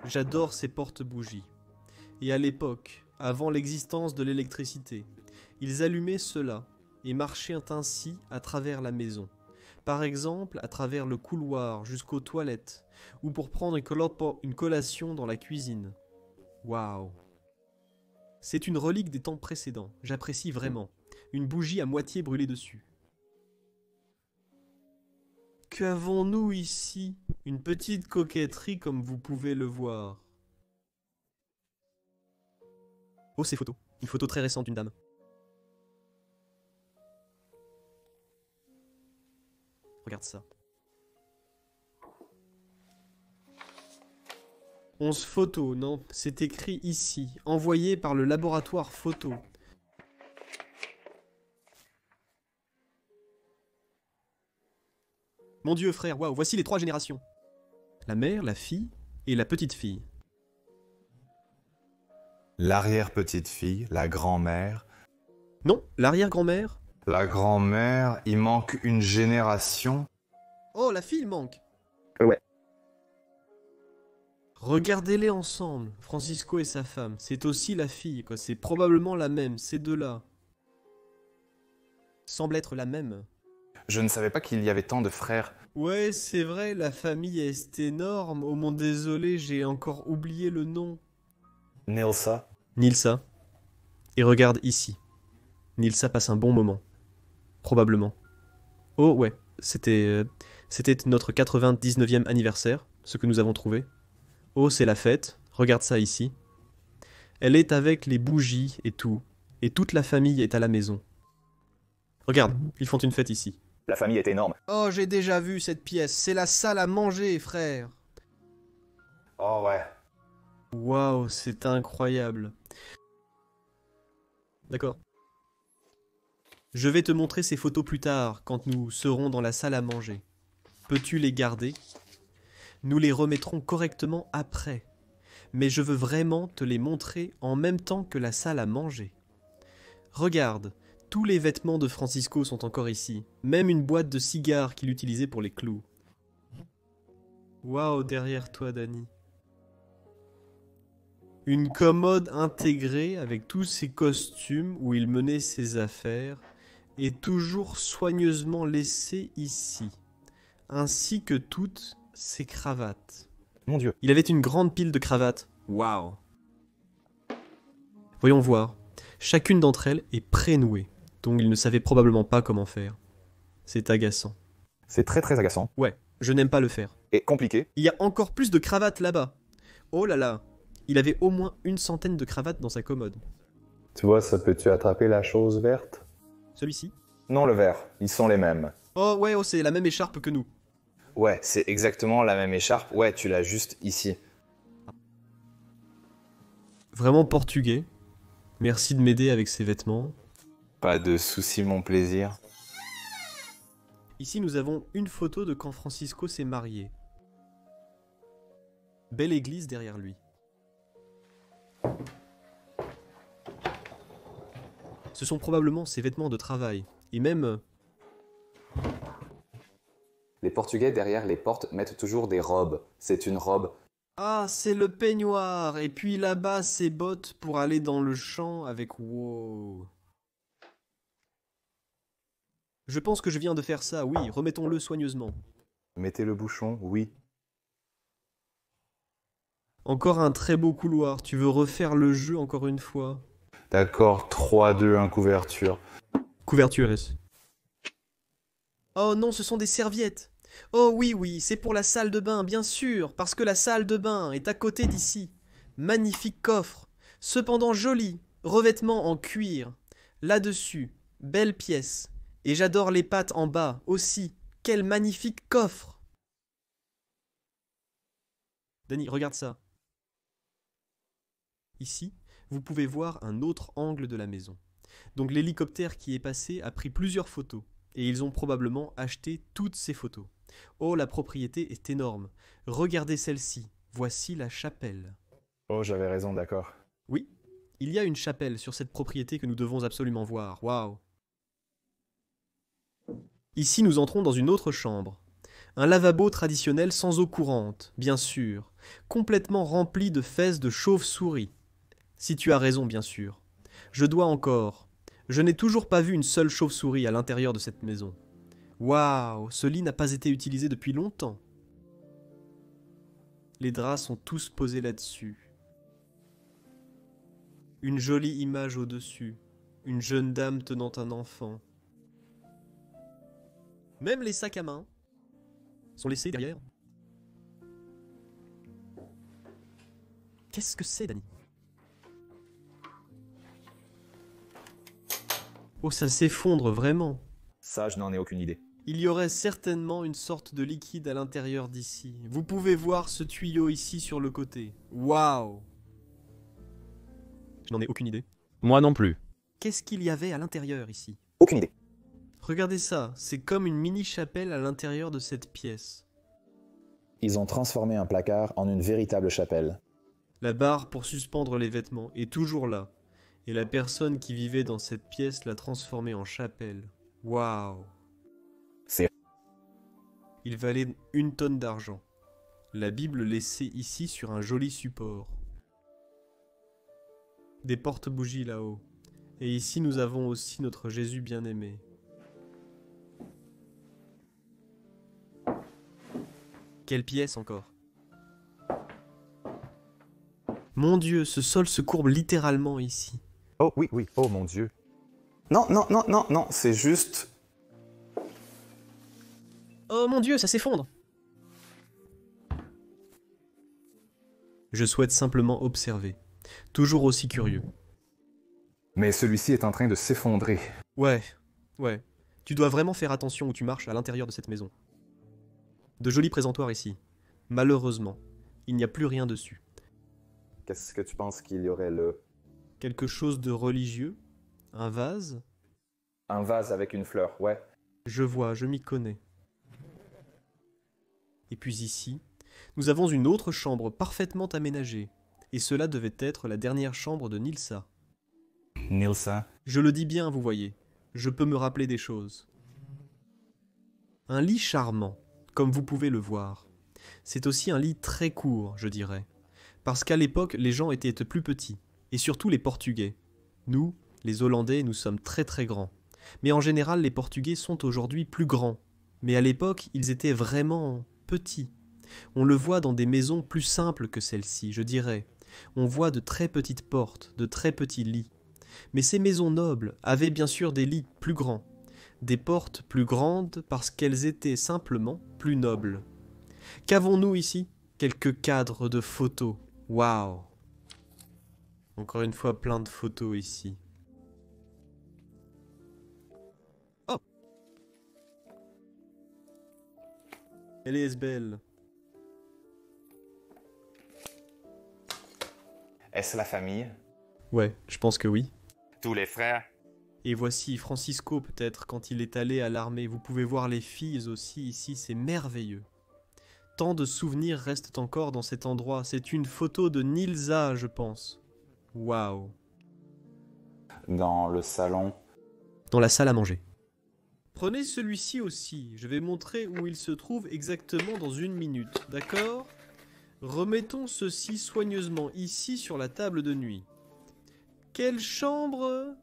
J'adore ces porte-bougies. Et à l'époque, avant l'existence de l'électricité, ils allumaient cela et marchaient ainsi à travers la maison. Par exemple, à travers le couloir jusqu'aux toilettes, ou pour prendre une collation dans la cuisine. Waouh! C'est une relique des temps précédents, j'apprécie vraiment. Une bougie à moitié brûlée dessus. Qu'avons-nous ici? Une petite coquetterie comme vous pouvez le voir. Oh, ces photos. Une photo très récente d'une dame. Regarde ça. 11 photos, non, c'est écrit ici, envoyé par le laboratoire photo. Mon Dieu, frère, waouh, voici les 3 générations. La mère, la fille et la petite-fille. L'arrière-petite-fille, la grand-mère. Non, l'arrière-grand-mère. La grand-mère, il manque une génération. Oh, la fille manque. Ouais. Regardez-les ensemble, Francisco et sa femme. C'est aussi la fille, quoi. C'est probablement la même, ces deux-là. Semble être la même. Je ne savais pas qu'il y avait tant de frères. Ouais, c'est vrai, la famille est énorme. Oh mon désolé, j'ai encore oublié le nom. Nilsa. Nilsa. Et regarde ici. Nilsa passe un bon moment. Probablement. Oh ouais, c'était notre 99e anniversaire, ce que nous avons trouvé. Oh, c'est la fête. Regarde ça ici. Elle est avec les bougies et tout. Et toute la famille est à la maison. Regarde, ils font une fête ici. La famille est énorme. Oh, j'ai déjà vu cette pièce. C'est la salle à manger, frère. Oh ouais. Waouh, c'est incroyable. D'accord. Je vais te montrer ces photos plus tard, quand nous serons dans la salle à manger. Peux-tu les garder? Nous les remettrons correctement après. Mais je veux vraiment te les montrer en même temps que la salle à manger. Regarde, tous les vêtements de Francisco sont encore ici. Même une boîte de cigares qu'il utilisait pour les clous. Waouh, derrière toi, Danny. Une commode intégrée avec tous ses costumes où il menait ses affaires est toujours soigneusement laissée ici, ainsi que toutes ses cravates. Mon Dieu. Il avait une grande pile de cravates. Waouh! Voyons voir. Chacune d'entre elles est prénouée, donc il ne savait probablement pas comment faire. C'est agaçant. C'est très très agaçant. Ouais, je n'aime pas le faire. Et compliqué. Il y a encore plus de cravates là-bas. Oh là là! Il avait au moins une centaine de cravates dans sa commode. Tu vois, ça peut-tu attraper la chose verte? Celui-ci? Non, le vert. Ils sont les mêmes. Oh ouais, oh, c'est la même écharpe que nous. Ouais, c'est exactement la même écharpe. Ouais, tu l'as juste ici. Vraiment portugais. Merci de m'aider avec ces vêtements. Pas de souci, mon plaisir. Ici, nous avons une photo de quand Francisco s'est marié. Belle église derrière lui. Ce sont probablement ses vêtements de travail. Et même... Les Portugais, derrière les portes, mettent toujours des robes. C'est une robe. Ah, c'est le peignoir. Et puis là-bas, ses bottes pour aller dans le champ avec... Wow. Je pense que je viens de faire ça, oui, remettons-le soigneusement. Mettez le bouchon, oui. Encore un très beau couloir, tu veux refaire le jeu encore une fois? D'accord, 3, 2, 1, couverture. Couverture ici. Oh non, ce sont des serviettes. Oh oui, oui, c'est pour la salle de bain, bien sûr, parce que la salle de bain est à côté d'ici. Magnifique coffre, cependant joli, revêtement en cuir. Là-dessus, belle pièce. Et j'adore les pattes en bas aussi. Quel magnifique coffre! Danny, regarde ça. Ici, vous pouvez voir un autre angle de la maison. Donc l'hélicoptère qui est passé a pris plusieurs photos. Et ils ont probablement acheté toutes ces photos. Oh, la propriété est énorme. Regardez celle-ci. Voici la chapelle. Oh, j'avais raison, d'accord. Oui, il y a une chapelle sur cette propriété que nous devons absolument voir. Waouh! Ici, nous entrons dans une autre chambre. Un lavabo traditionnel sans eau courante, bien sûr, complètement rempli de fesses de chauve-souris. Si tu as raison, bien sûr. Je dois encore. Je n'ai toujours pas vu une seule chauve-souris à l'intérieur de cette maison. Waouh, ce lit n'a pas été utilisé depuis longtemps. Les draps sont tous posés là-dessus. Une jolie image au-dessus. Une jeune dame tenant un enfant. Même les sacs à main sont laissés derrière. Qu'est-ce que c'est, Danny? Oh, ça s'effondre vraiment. Ça, je n'en ai aucune idée. Il y aurait certainement une sorte de liquide à l'intérieur d'ici. Vous pouvez voir ce tuyau ici sur le côté. Waouh! Je n'en ai aucune idée. Moi non plus. Qu'est-ce qu'il y avait à l'intérieur ici? Aucune idée. Regardez ça, c'est comme une mini-chapelle à l'intérieur de cette pièce. Ils ont transformé un placard en une véritable chapelle. La barre pour suspendre les vêtements est toujours là. Et la personne qui vivait dans cette pièce l'a transformée en chapelle. Waouh! C'est... Il valait 1 tonne d'argent. La Bible laissée ici sur un joli support. Des porte-bougies là-haut. Et ici nous avons aussi notre Jésus bien-aimé. Quelle pièce encore? Mon Dieu, ce sol se courbe littéralement ici. Oh, oui, oui, oh mon Dieu. Non, non, non, non, non, c'est juste... Oh mon Dieu, ça s'effondre! Je souhaite simplement observer. Toujours aussi curieux. Mais celui-ci est en train de s'effondrer. Ouais. Tu dois vraiment faire attention où tu marches à l'intérieur de cette maison. De jolis présentoirs ici. Malheureusement, il n'y a plus rien dessus. Qu'est-ce que tu penses qu'il y aurait là? Quelque chose de religieux? Un vase? Un vase avec une fleur, ouais. Je vois, je m'y connais. Et puis ici, nous avons une autre chambre parfaitement aménagée. Et cela devait être la dernière chambre de Nilsa. Nilsa? Je le dis bien, vous voyez. Je peux me rappeler des choses. Un lit charmant, comme vous pouvez le voir. C'est aussi un lit très court, je dirais. Parce qu'à l'époque, les gens étaient plus petits. Et surtout les Portugais. Nous, les Hollandais, nous sommes très très grands. Mais en général, les Portugais sont aujourd'hui plus grands. Mais à l'époque, ils étaient vraiment petits. On le voit dans des maisons plus simples que celle-ci, je dirais. On voit de très petites portes, de très petits lits. Mais ces maisons nobles avaient bien sûr des lits plus grands. Des portes plus grandes parce qu'elles étaient simplement plus nobles. Qu'avons-nous ici? Quelques cadres de photos. Waouh! Encore une fois, plein de photos ici. Oh! Elle est belle. Est-ce la famille? Ouais, je pense que oui. Tous les frères? Et voici Francisco peut-être quand il est allé à l'armée. Vous pouvez voir les filles aussi ici, c'est merveilleux. Tant de souvenirs restent encore dans cet endroit. C'est une photo de Nilsa, je pense. Waouh. Dans le salon. Dans la salle à manger. Prenez celui-ci aussi. Je vais montrer où il se trouve exactement dans 1 minute. D'accord? Remettons ceci soigneusement ici sur la table de nuit. Quelle chambre?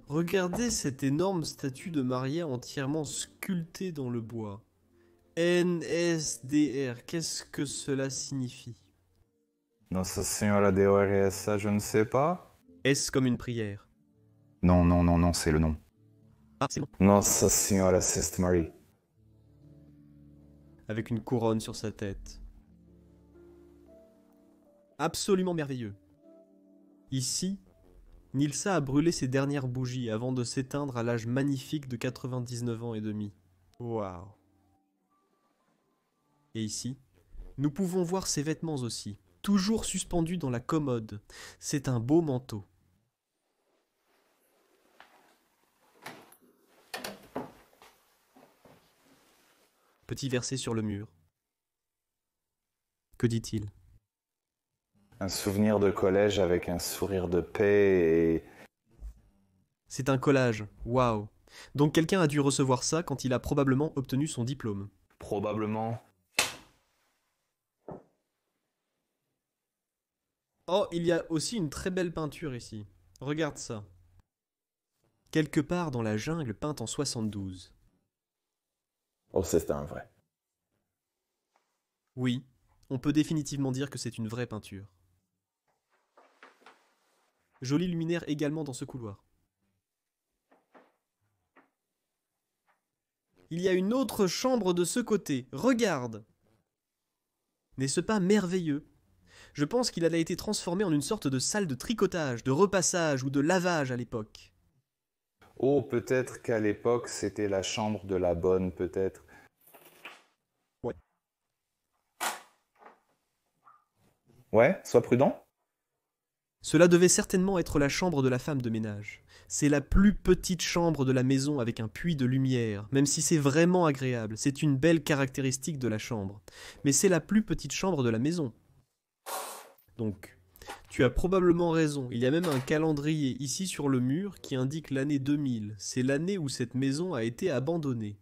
Regardez cette énorme statue de Maria entièrement sculptée dans le bois. NSDR, qu'est-ce que cela signifie? Nossa Senhora de Oressa, je ne sais pas. S comme une prière. Non, non, non, non, c'est le nom. Ah, c'est bon. Nossa Senhora Sest Marie. Avec une couronne sur sa tête. Absolument merveilleux. Ici, Nilsa a brûlé ses dernières bougies avant de s'éteindre à l'âge magnifique de 99 ans et demi. Waouh. Et ici, nous pouvons voir ses vêtements aussi, toujours suspendus dans la commode. C'est un beau manteau. Petit verset sur le mur. Que dit-il? Un souvenir de collège avec un sourire de paix et... C'est un collage. Waouh. Donc quelqu'un a dû recevoir ça quand il a probablement obtenu son diplôme. Probablement. Oh, il y a aussi une très belle peinture ici. Regarde ça. Quelque part dans la jungle peinte en 72. Oh, c'est un vrai. Oui, on peut définitivement dire que c'est une vraie peinture. Joli luminaire également dans ce couloir. Il y a une autre chambre de ce côté. Regarde! N'est-ce pas merveilleux? Je pense qu'il a été transformé en une sorte de salle de tricotage, de repassage ou de lavage à l'époque. Oh, peut-être qu'à l'époque, c'était la chambre de la bonne, peut-être. Ouais. Ouais, sois prudent. Cela devait certainement être la chambre de la femme de ménage. C'est la plus petite chambre de la maison avec un puits de lumière, même si c'est vraiment agréable. C'est une belle caractéristique de la chambre. Mais c'est la plus petite chambre de la maison. Donc, tu as probablement raison. Il y a même un calendrier ici sur le mur qui indique l'année 2000. C'est l'année où cette maison a été abandonnée.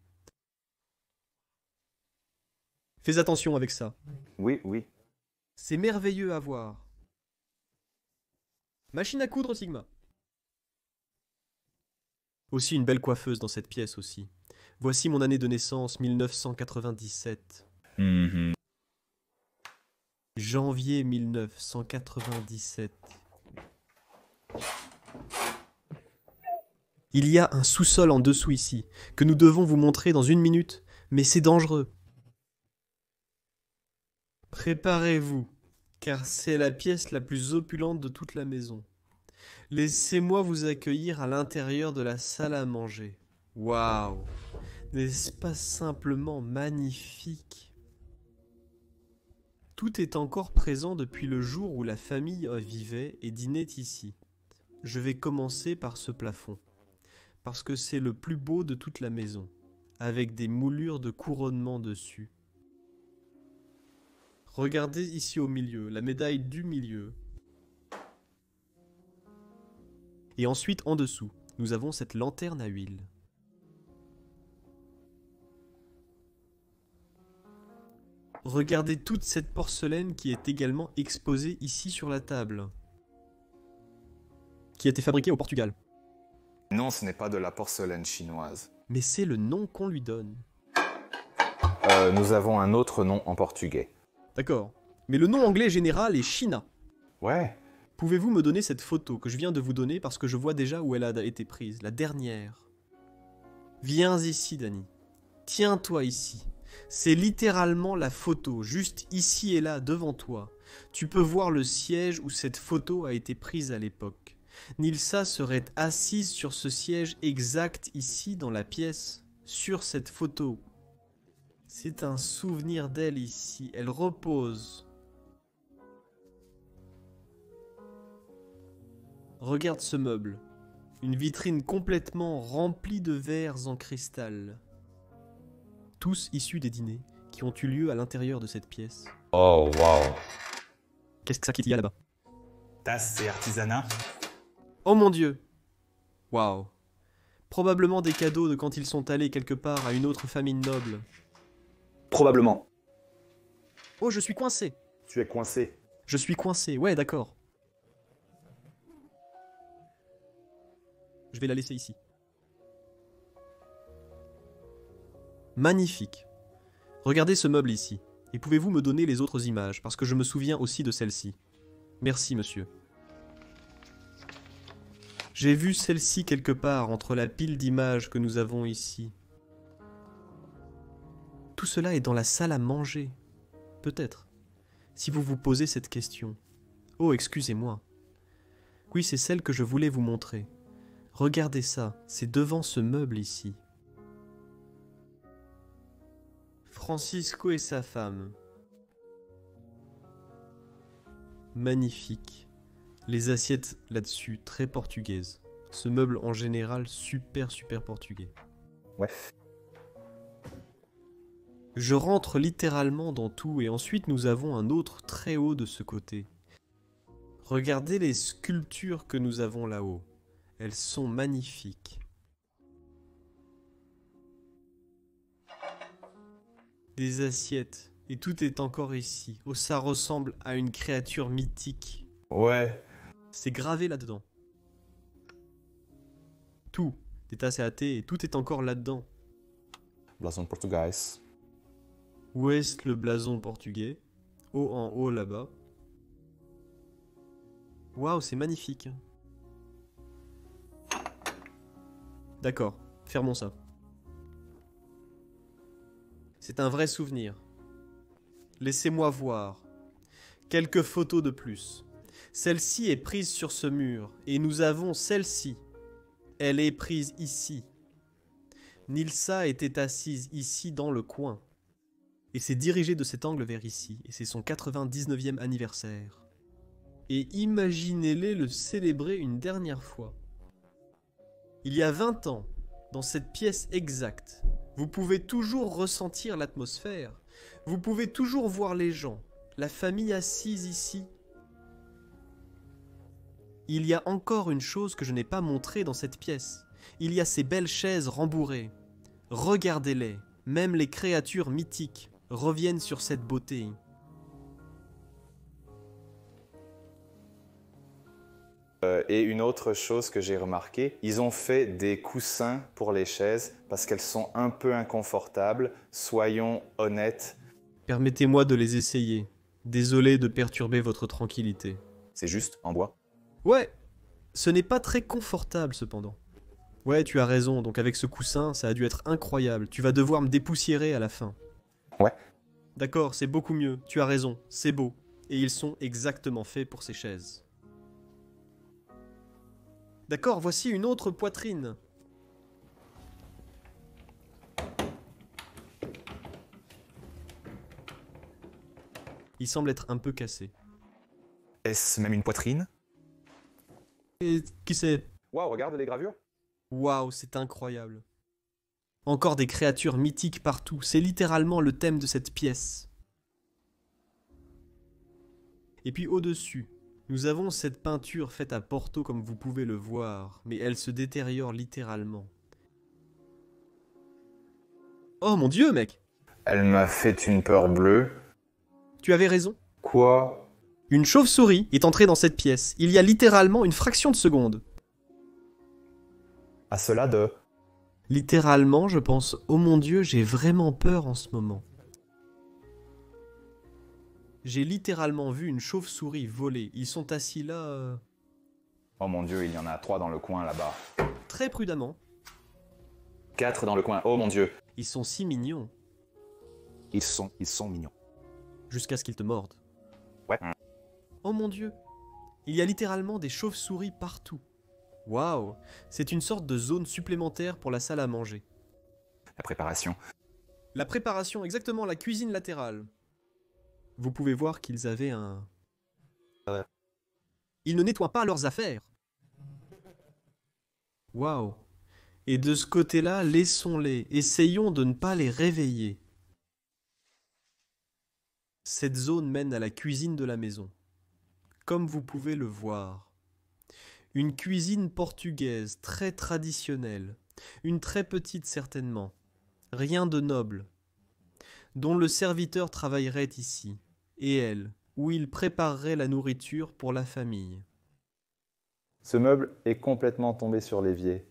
Fais attention avec ça. Oui, oui. C'est merveilleux à voir. Machine à coudre Sigma. Aussi une belle coiffeuse dans cette pièce aussi. Voici mon année de naissance, 1997. Janvier 1997. Il y a un sous-sol en dessous ici, que nous devons vous montrer dans une minute, mais c'est dangereux. Préparez-vous, car c'est la pièce la plus opulente de toute la maison. Laissez-moi vous accueillir à l'intérieur de la salle à manger. Waouh! N'est-ce pas simplement magnifique? Tout est encore présent depuis le jour où la famille vivait et dînait ici. Je vais commencer par ce plafond, parce que c'est le plus beau de toute la maison, avec des moulures de couronnement dessus. Regardez ici au milieu, la médaille du milieu. Et ensuite, en dessous, nous avons cette lanterne à huile. Regardez toute cette porcelaine qui est également exposée ici sur la table. Qui a été fabriquée au Portugal. Non, ce n'est pas de la porcelaine chinoise. Mais c'est le nom qu'on lui donne. Nous avons un autre nom en portugais. D'accord. Mais le nom anglais général est China. Ouais. Pouvez-vous me donner cette photo que je viens de vous donner parce que je vois déjà où elle a été prise, la dernière. Viens ici, Dani. Tiens-toi ici. C'est littéralement la photo, juste ici et là, devant toi. Tu peux voir le siège où cette photo a été prise à l'époque. Nilsa serait assise sur ce siège exact ici dans la pièce, sur cette photo. C'est un souvenir d'elle ici, elle repose. Regarde ce meuble, une vitrine complètement remplie de verres en cristal. Tous issus des dîners qui ont eu lieu à l'intérieur de cette pièce. Oh, wow. Qu'est-ce que ça qu'il y a là-bas? Tasse et artisanat. Oh mon Dieu! Waouh! Probablement des cadeaux de quand ils sont allés quelque part à une autre famille noble. Probablement. Oh, je suis coincé! Tu es coincé. Je suis coincé, ouais, d'accord. Je vais la laisser ici. Magnifique. Regardez ce meuble ici. Et pouvez-vous me donner les autres images, parce que je me souviens aussi de celle-ci. Merci, monsieur. J'ai vu celle-ci quelque part entre la pile d'images que nous avons ici. Tout cela est dans la salle à manger. Peut-être. Si vous vous posez cette question. Oh, excusez-moi. Oui, c'est celle que je voulais vous montrer. Regardez ça, c'est devant ce meuble ici. Francisco et sa femme. Magnifique. Les assiettes là-dessus, très portugaises. Ce meuble en général, super portugais. Ouais. Je rentre littéralement dans tout et ensuite nous avons un autre très haut de ce côté. Regardez les sculptures que nous avons là-haut. Elles sont magnifiques. Des assiettes. Et tout est encore ici. Oh, ça ressemble à une créature mythique. Ouais. C'est gravé là-dedans. Tout. Des tasses à thé et tout est encore là-dedans. Blason portugais. Où est le blason portugais? Haut en haut là-bas. Waouh, c'est magnifique. D'accord, fermons ça. C'est un vrai souvenir. Laissez-moi voir. Quelques photos de plus. Celle-ci est prise sur ce mur, et nous avons celle-ci. Elle est prise ici. Nilsa était assise ici dans le coin. Et s'est dirigée de cet angle vers ici, et c'est son 99e anniversaire. Et imaginez-les le célébrer une dernière fois. Il y a 20 ans, dans cette pièce exacte, vous pouvez toujours ressentir l'atmosphère. Vous pouvez toujours voir les gens, la famille assise ici. Il y a encore une chose que je n'ai pas montrée dans cette pièce. Il y a ces belles chaises rembourrées. Regardez-les, même les créatures mythiques reviennent sur cette beauté. Et une autre chose que j'ai remarqué, ils ont fait des coussins pour les chaises parce qu'elles sont un peu inconfortables. Soyons honnêtes. Permettez-moi de les essayer. Désolé de perturber votre tranquillité. C'est juste en bois. Ouais, ce n'est pas très confortable cependant. Ouais, tu as raison, donc avec ce coussin, ça a dû être incroyable. Tu vas devoir me dépoussiérer à la fin. Ouais. D'accord, c'est beaucoup mieux, tu as raison, c'est beau. Et ils sont exactement faits pour ces chaises. D'accord, voici une autre poitrine. Il semble être un peu cassé. Est-ce même une poitrine? Et qui sait? Waouh, regarde les gravures. Waouh, c'est incroyable. Encore des créatures mythiques partout, c'est littéralement le thème de cette pièce. Et puis au-dessus, nous avons cette peinture faite à Porto comme vous pouvez le voir, mais elle se détériore littéralement. Oh mon Dieu, mec! Elle m'a fait une peur bleue. Tu avais raison. Quoi? Une chauve-souris est entrée dans cette pièce, il y a littéralement une fraction de seconde. À cela de... Littéralement, je pense, oh mon Dieu, j'ai vraiment peur en ce moment. J'ai littéralement vu une chauve-souris voler. Ils sont assis là... Oh mon Dieu, il y en a 3 dans le coin là-bas. très prudemment. 4 dans le coin. Oh mon Dieu. Ils sont si mignons, Ils sont mignons. jusqu'à ce qu'ils te mordent. Ouais. Oh mon Dieu, il y a littéralement des chauves-souris partout. Waouh, c'est une sorte de zone supplémentaire pour la salle à manger. La préparation. La préparation, exactement, la cuisine latérale. Vous pouvez voir qu'ils avaient un... Ils ne nettoient pas leurs affaires. Waouh. Et de ce côté-là, laissons-les. Essayons de ne pas les réveiller. Cette zone mène à la cuisine de la maison. Comme vous pouvez le voir. Une cuisine portugaise très traditionnelle. Une très petite certainement. Rien de noble. Dont le serviteur travaillerait ici. Et elle, où il préparerait la nourriture pour la famille. Ce meuble est complètement tombé sur l'évier.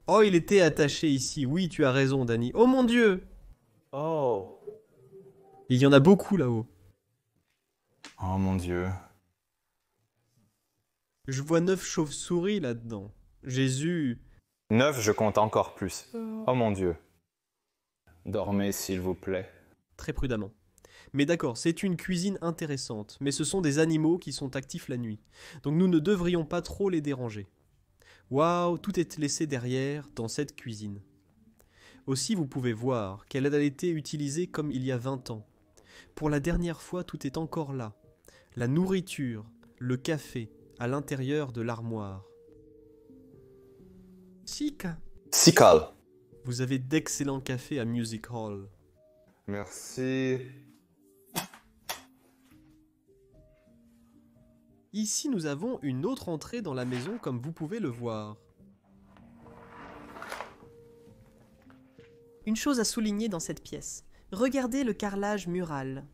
Oh, il était attaché ici. Oui, tu as raison, Danny. Oh mon Dieu! Oh! Il y en a beaucoup là-haut. Oh mon Dieu. Je vois 9 chauves-souris là-dedans. Jésus... 9, je compte encore plus. Oh mon Dieu. Dormez, s'il vous plaît. Très prudemment. Mais d'accord, c'est une cuisine intéressante, mais ce sont des animaux qui sont actifs la nuit. Donc nous ne devrions pas trop les déranger. Waouh, tout est laissé derrière dans cette cuisine. Aussi, vous pouvez voir qu'elle a été utilisée comme il y a 20 ans. Pour la dernière fois, tout est encore là. La nourriture, le café, à l'intérieur de l'armoire. Chica. Sikal. Vous avez d'excellents cafés à Music Hall. Merci. Ici, nous avons une autre entrée dans la maison comme vous pouvez le voir. Une chose à souligner dans cette pièce. Regardez le carrelage mural.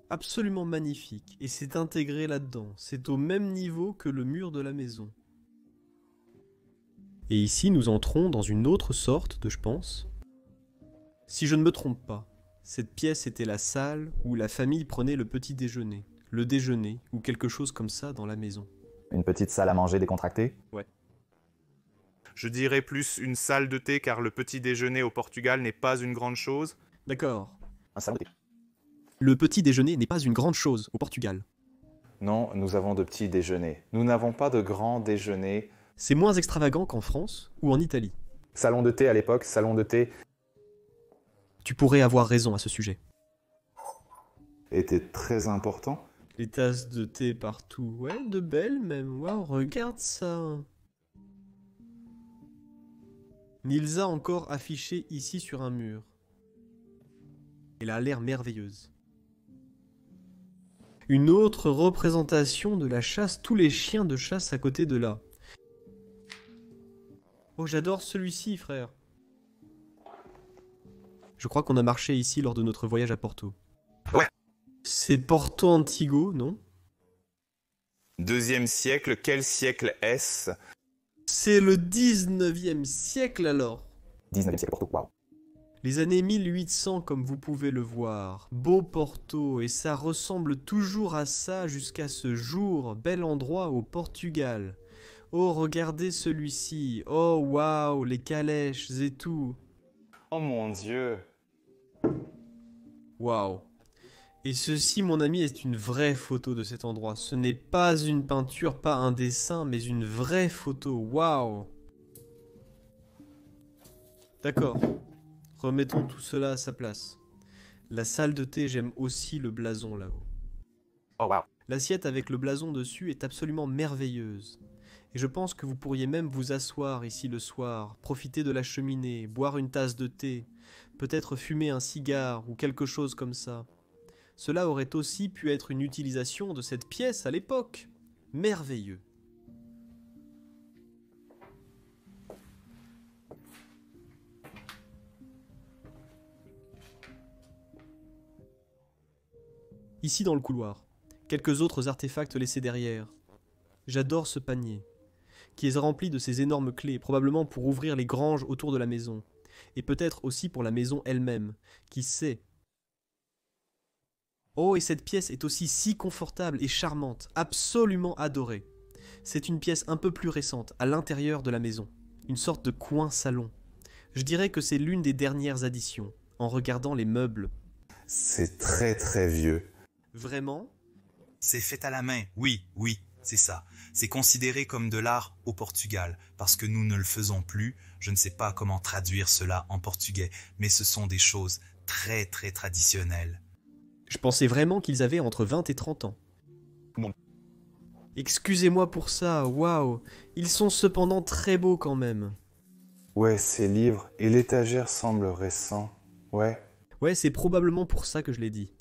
Absolument magnifique, et c'est intégré là-dedans. C'est au même niveau que le mur de la maison. Et ici, nous entrons dans une autre sorte de, je pense. Si je ne me trompe pas, cette pièce était la salle où la famille prenait le petit déjeuner, le déjeuner, ou quelque chose comme ça dans la maison. Une petite salle à manger décontractée. Je dirais plus une salle de thé car le petit déjeuner au Portugal n'est pas une grande chose. D'accord. Un salon de thé. Le petit déjeuner n'est pas une grande chose au Portugal. Non, nous avons de petits déjeuners. Nous n'avons pas de grands déjeuners. C'est moins extravagant qu'en France ou en Italie. Salon de thé à l'époque, salon de thé. Tu pourrais avoir raison à ce sujet. Était très important. Les tasses de thé partout. Ouais, de belles même. Waouh, regarde ça. Nilsa encore affichée ici sur un mur. Elle a l'air merveilleuse. Une autre représentation de la chasse, tous les chiens de chasse à côté de là. Oh, j'adore celui-ci, frère. Je crois qu'on a marché ici lors de notre voyage à Porto. Ouais. C'est Porto Antigo, non? 2e siècle, quel siècle est-ce? C'est le 19e siècle alors. 19e siècle Porto, waouh. Les années 1800 comme vous pouvez le voir. Beau Porto, et ça ressemble toujours à ça jusqu'à ce jour. Bel endroit au Portugal. Oh, regardez celui-ci. Oh, waouh, les calèches et tout. Oh mon Dieu. Waouh. Et ceci, mon ami, est une vraie photo de cet endroit. Ce n'est pas une peinture, pas un dessin, mais une vraie photo. Waouh. D'accord. Remettons tout cela à sa place. La salle de thé, j'aime aussi le blason là-haut. Oh wow. L'assiette avec le blason dessus est absolument merveilleuse. Et je pense que vous pourriez même vous asseoir ici le soir, profiter de la cheminée, boire une tasse de thé, peut-être fumer un cigare ou quelque chose comme ça. Cela aurait aussi pu être une utilisation de cette pièce à l'époque. Merveilleux. Ici dans le couloir, quelques autres artefacts laissés derrière. J'adore ce panier, qui est rempli de ces énormes clés, probablement pour ouvrir les granges autour de la maison, et peut-être aussi pour la maison elle-même, qui sait. Oh, et cette pièce est aussi si confortable et charmante, absolument adorée. C'est une pièce un peu plus récente, à l'intérieur de la maison, une sorte de coin-salon. Je dirais que c'est l'une des dernières additions, en regardant les meubles. C'est très très vieux. Vraiment ? C'est fait à la main, oui, c'est ça. C'est considéré comme de l'art au Portugal, parce que nous ne le faisons plus. Je ne sais pas comment traduire cela en portugais, mais ce sont des choses très très traditionnelles. Je pensais vraiment qu'ils avaient entre 20 et 30 ans. Bon. Excusez-moi pour ça, waouh. Ils sont cependant très beaux quand même. Ouais, ces livres et l'étagère semblent récents. Ouais. Ouais, c'est probablement pour ça que je l'ai dit.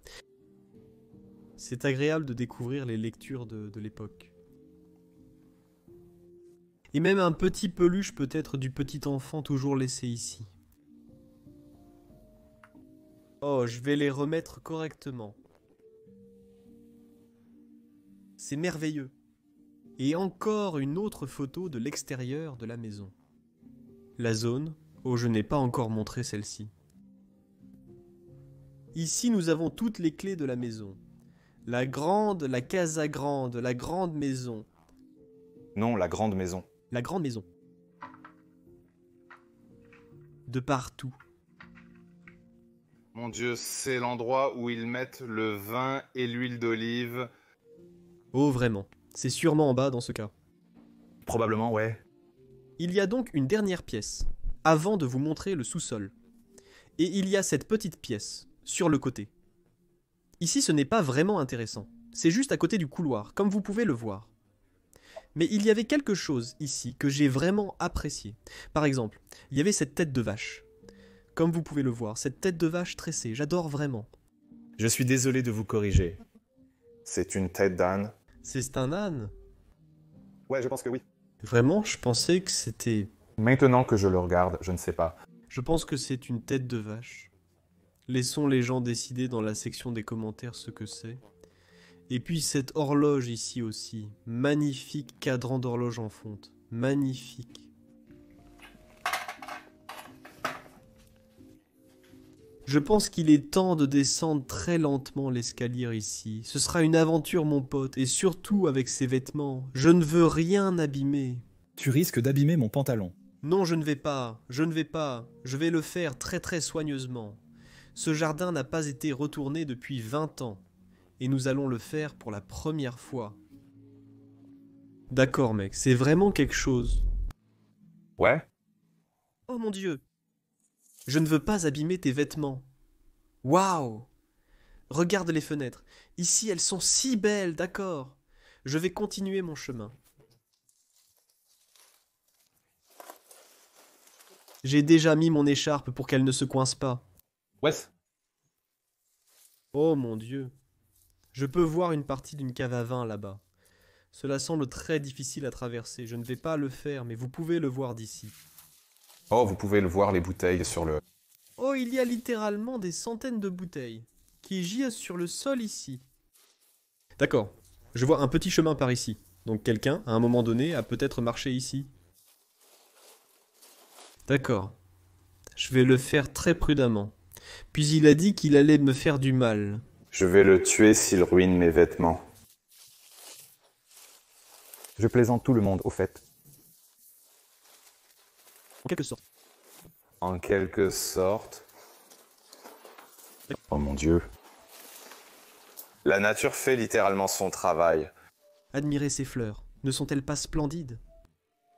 C'est agréable de découvrir les lectures de l'époque. Et même un petit peluche peut-être du petit enfant toujours laissé ici. Oh, je vais les remettre correctement. C'est merveilleux. Et encore une autre photo de l'extérieur de la maison. La zone, oh je n'ai pas encore montré celle-ci. Ici nous avons toutes les clés de la maison. La casa grande, la grande maison. Non, la grande maison. La grande maison. De partout. Mon Dieu, c'est l'endroit où ils mettent le vin et l'huile d'olive. Oh vraiment, c'est sûrement en bas dans ce cas. Probablement, ouais. Il y a donc une dernière pièce, avant de vous montrer le sous-sol. Et il y a cette petite pièce, sur le côté. Ici ce n'est pas vraiment intéressant, c'est juste à côté du couloir, comme vous pouvez le voir. Mais il y avait quelque chose ici que j'ai vraiment apprécié. Par exemple, il y avait cette tête de vache. Comme vous pouvez le voir, cette tête de vache tressée, j'adore vraiment. Je suis désolé de vous corriger. C'est une tête d'âne. C'est un âne. Ouais, je pense que oui. Vraiment, je pensais que c'était... Maintenant que je le regarde, je ne sais pas. Je pense que c'est une tête de vache. Laissons les gens décider dans la section des commentaires ce que c'est. Et puis cette horloge ici aussi. Magnifique cadran d'horloge en fonte. Magnifique. Je pense qu'il est temps de descendre très lentement l'escalier ici. Ce sera une aventure, mon pote, et surtout avec ces vêtements. Je ne veux rien abîmer. Tu risques d'abîmer mon pantalon. Non, je ne vais pas. Je ne vais pas. Je vais le faire très très soigneusement. Ce jardin n'a pas été retourné depuis 20 ans. Et nous allons le faire pour la première fois. D'accord, mec, c'est vraiment quelque chose. Ouais? Oh mon Dieu! Je ne veux pas abîmer tes vêtements. Waouh! Regarde les fenêtres. Ici, elles sont si belles, d'accord. Je vais continuer mon chemin. J'ai déjà mis mon écharpe pour qu'elle ne se coince pas. Ouais. Oh mon Dieu. Je peux voir une partie d'une cave à vin là-bas. Cela semble très difficile à traverser. Je ne vais pas le faire, mais vous pouvez le voir d'ici. Oh, vous pouvez le voir, les bouteilles sur le... Oh, il y a littéralement des centaines de bouteilles qui gisent sur le sol ici. D'accord. Je vois un petit chemin par ici. Donc quelqu'un, à un moment donné, a peut-être marché ici. D'accord. Je vais le faire très prudemment. Puis il a dit qu'il allait me faire du mal. Je vais le tuer s'il ruine mes vêtements. Je plaisante tout le monde, au fait. En quelque sorte. En quelque sorte. Oh mon Dieu. La nature fait littéralement son travail. Admirez ces fleurs. Ne sont-elles pas splendides?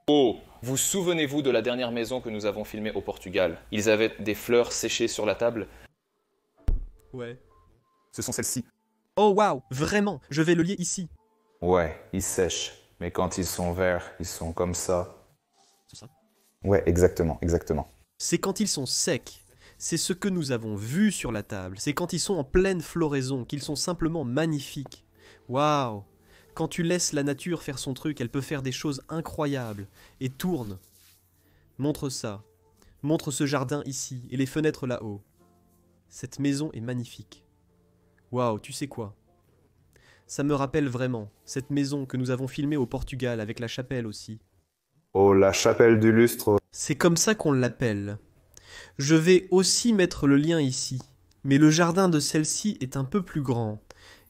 Oh, vous souvenez-vous de la dernière maison que nous avons filmée au Portugal? Ils avaient des fleurs séchées sur la table. Ouais. Ce sont celles-ci. Oh waouh, vraiment, je vais le lier ici. Ouais, ils sèchent. Mais quand ils sont verts, ils sont comme ça. C'est ça? Ouais, exactement, exactement. C'est quand ils sont secs. C'est ce que nous avons vu sur la table. C'est quand ils sont en pleine floraison, qu'ils sont simplement magnifiques. Waouh! Quand tu laisses la nature faire son truc, elle peut faire des choses incroyables. Et tourne. Montre ça. Montre ce jardin ici et les fenêtres là-haut. Cette maison est magnifique. Waouh, tu sais quoi? Ça me rappelle vraiment cette maison que nous avons filmée au Portugal avec la chapelle aussi. Oh, la chapelle du lustre. C'est comme ça qu'on l'appelle. Je vais aussi mettre le lien ici. Mais le jardin de celle-ci est un peu plus grand.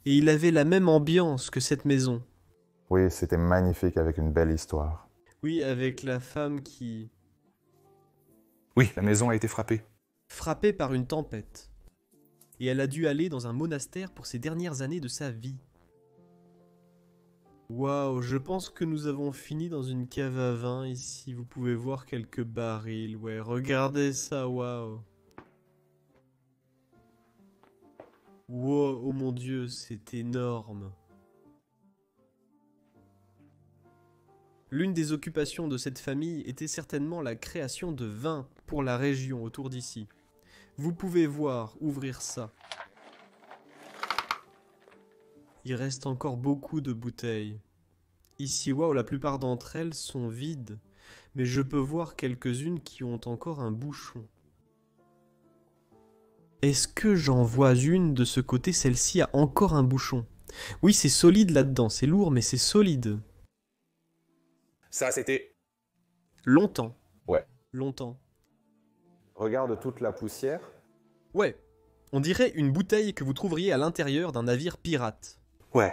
Et il avait la même ambiance que cette maison. Oui, c'était magnifique avec une belle histoire. Oui, avec la femme qui... Oui, la maison a été frappée. frappée par une tempête. Et elle a dû aller dans un monastère pour ces dernières années de sa vie. Waouh, je pense que nous avons fini dans une cave à vin ici. Vous pouvez voir quelques barils. Ouais, regardez ça, waouh. Wow, oh mon Dieu, c'est énorme. L'une des occupations de cette famille était certainement la création de vin pour la région autour d'ici. Vous pouvez voir, ouvrir ça. Il reste encore beaucoup de bouteilles. Ici, waouh, la plupart d'entre elles sont vides, mais je peux voir quelques-unes qui ont encore un bouchon. Est-ce que j'en vois une de ce côté? Celle-ci a encore un bouchon. Oui, c'est solide là-dedans, c'est lourd, mais c'est solide. Ça, c'était... Longtemps. Ouais. Longtemps. Regarde toute la poussière. Ouais. On dirait une bouteille que vous trouveriez à l'intérieur d'un navire pirate. Ouais.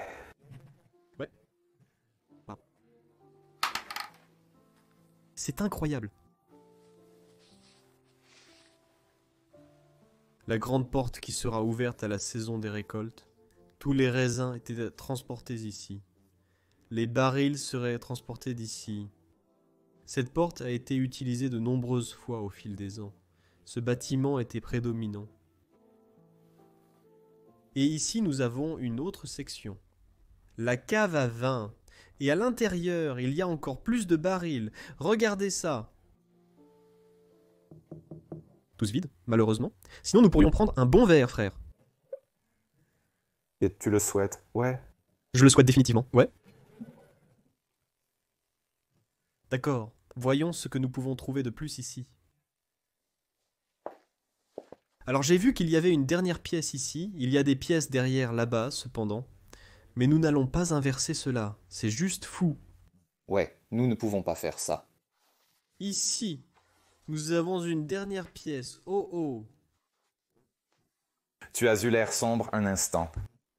Ouais. Wow. C'est incroyable. La grande porte qui sera ouverte à la saison des récoltes. Tous les raisins étaient transportés ici. Les barils seraient transportés d'ici. Cette porte a été utilisée de nombreuses fois au fil des ans. Ce bâtiment était prédominant. Et ici, nous avons une autre section. La cave à vin. Et à l'intérieur, il y a encore plus de barils. Regardez ça. Tous vides, malheureusement. Sinon, nous pourrions prendre un bon verre, frère. Et tu le souhaites? Ouais. Je le souhaite définitivement, ouais. D'accord. Voyons ce que nous pouvons trouver de plus ici. Alors j'ai vu qu'il y avait une dernière pièce ici, il y a des pièces derrière là-bas cependant, mais nous n'allons pas inverser cela, c'est juste fou. Ouais, nous ne pouvons pas faire ça. Ici, nous avons une dernière pièce, oh oh. Tu as eu l'air sombre un instant.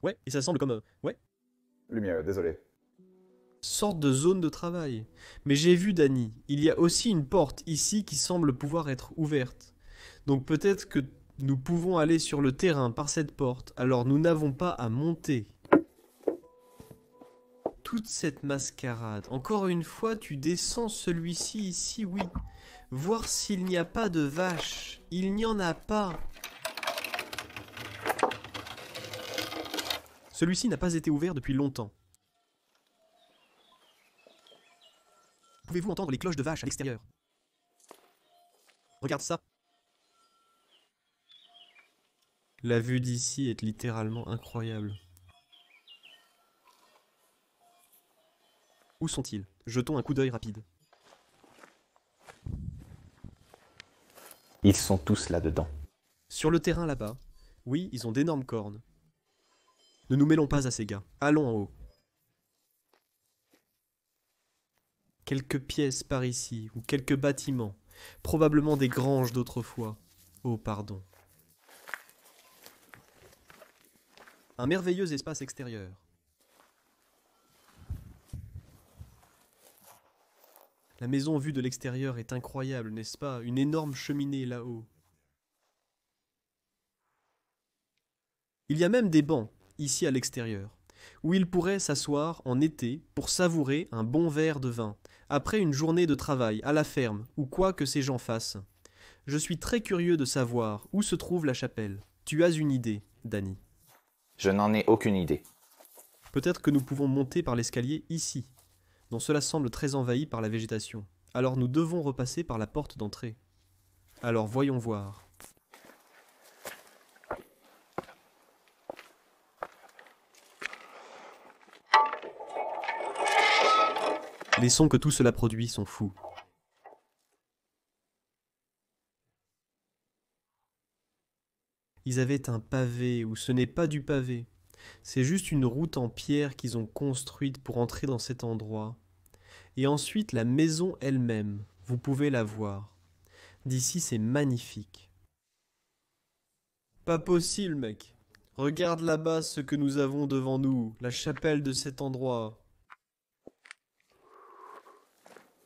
Ouais, et ça semble comme... ouais. Lumière, désolé. Sorte de zone de travail. Mais j'ai vu Dany, il y a aussi une porte ici qui semble pouvoir être ouverte. Donc peut-être que nous pouvons aller sur le terrain par cette porte, alors nous n'avons pas à monter. Toute cette mascarade. Encore une fois, tu descends celui-ci ici, oui. Voir s'il n'y a pas de vache. Il n'y en a pas. Celui-ci n'a pas été ouvert depuis longtemps. Pouvez-vous entendre les cloches de vache à l'extérieur? Regarde ça. La vue d'ici est littéralement incroyable. Où sont-ils? Jetons un coup d'œil rapide. Ils sont tous là-dedans. Sur le terrain là-bas, oui, ils ont d'énormes cornes. Ne nous mêlons pas à ces gars. Allons en haut. Quelques pièces par ici, ou quelques bâtiments. Probablement des granges d'autrefois. Oh, pardon. Un merveilleux espace extérieur. La maison vue de l'extérieur est incroyable, n'est-ce pas? Une énorme cheminée là-haut. Il y a même des bancs, ici à l'extérieur, où il pourrait s'asseoir en été pour savourer un bon verre de vin, après une journée de travail à la ferme, ou quoi que ces gens fassent. Je suis très curieux de savoir où se trouve la chapelle. Tu as une idée, Dany? Je n'en ai aucune idée. Peut-être que nous pouvons monter par l'escalier ici, dont cela semble très envahi par la végétation. Alors nous devons repasser par la porte d'entrée. Alors voyons voir. Les sons que tout cela produit sont fous. Ils avaient un pavé, ou ce n'est pas du pavé. C'est juste une route en pierre qu'ils ont construite pour entrer dans cet endroit. Et ensuite la maison elle-même, vous pouvez la voir. D'ici c'est magnifique. Pas possible, mec. Regarde là-bas ce que nous avons devant nous, la chapelle de cet endroit.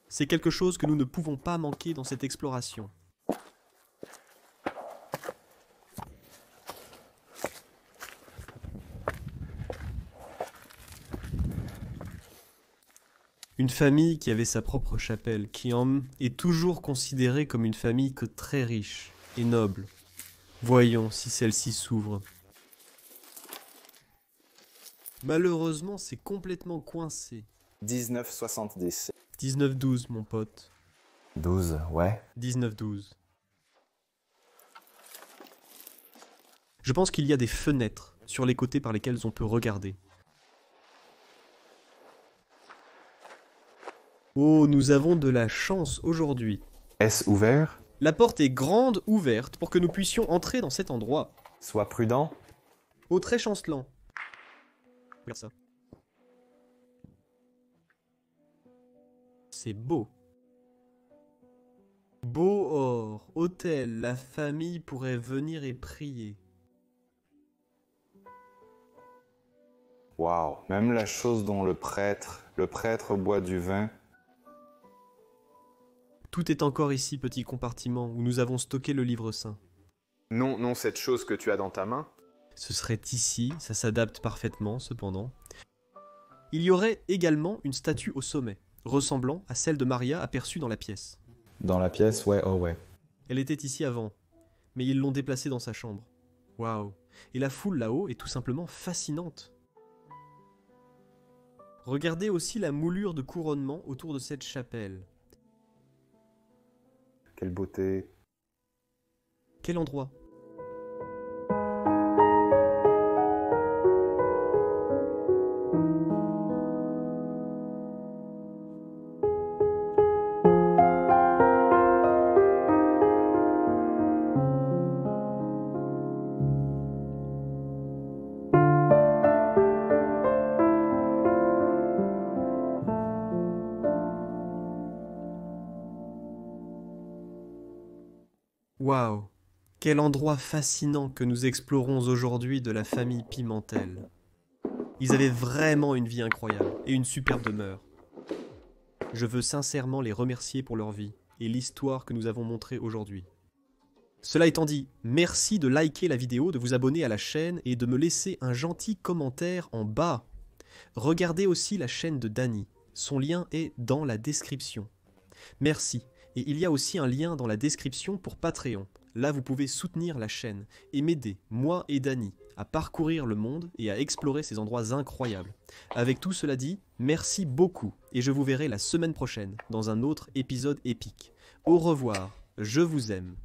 C'est quelque chose que nous ne pouvons pas manquer dans cette exploration. Une famille qui avait sa propre chapelle, qui en est toujours considérée comme une famille que très riche et noble. Voyons si celle-ci s'ouvre. Malheureusement, c'est complètement coincé. 1970. 1912, mon pote. 12, ouais. 1912. Je pense qu'il y a des fenêtres sur les côtés par lesquelles on peut regarder. Oh, nous avons de la chance aujourd'hui. Est-ce ouvert? La porte est grande ouverte pour que nous puissions entrer dans cet endroit. Sois prudent. Oh, très chancelant. Regarde ça. C'est beau. Beau or, hôtel, la famille pourrait venir et prier. Waouh, même la chose dont le prêtre boit du vin. Tout est encore ici, petit compartiment, où nous avons stocké le livre saint. Non, cette chose que tu as dans ta main. Ce serait ici, ça s'adapte parfaitement, cependant. Il y aurait également une statue au sommet, ressemblant à celle de Maria aperçue dans la pièce. Dans la pièce, ouais, oh ouais. Elle était ici avant, mais ils l'ont déplacée dans sa chambre. Waouh! Et la foule là-haut est tout simplement fascinante. Regardez aussi la moulure de couronnement autour de cette chapelle. Quelle beauté. Quel endroit! Waouh! Quel endroit fascinant que nous explorons aujourd'hui de la famille Pimentel. Ils avaient vraiment une vie incroyable et une superbe demeure. Je veux sincèrement les remercier pour leur vie et l'histoire que nous avons montrée aujourd'hui. Cela étant dit, merci de liker la vidéo, de vous abonner à la chaîne et de me laisser un gentil commentaire en bas. Regardez aussi la chaîne de Dany, son lien est dans la description. Merci. Et il y a aussi un lien dans la description pour Patreon. Là, vous pouvez soutenir la chaîne et m'aider, moi et Dany, à parcourir le monde et à explorer ces endroits incroyables. Avec tout cela dit, merci beaucoup et je vous verrai la semaine prochaine dans un autre épisode épique. Au revoir, je vous aime.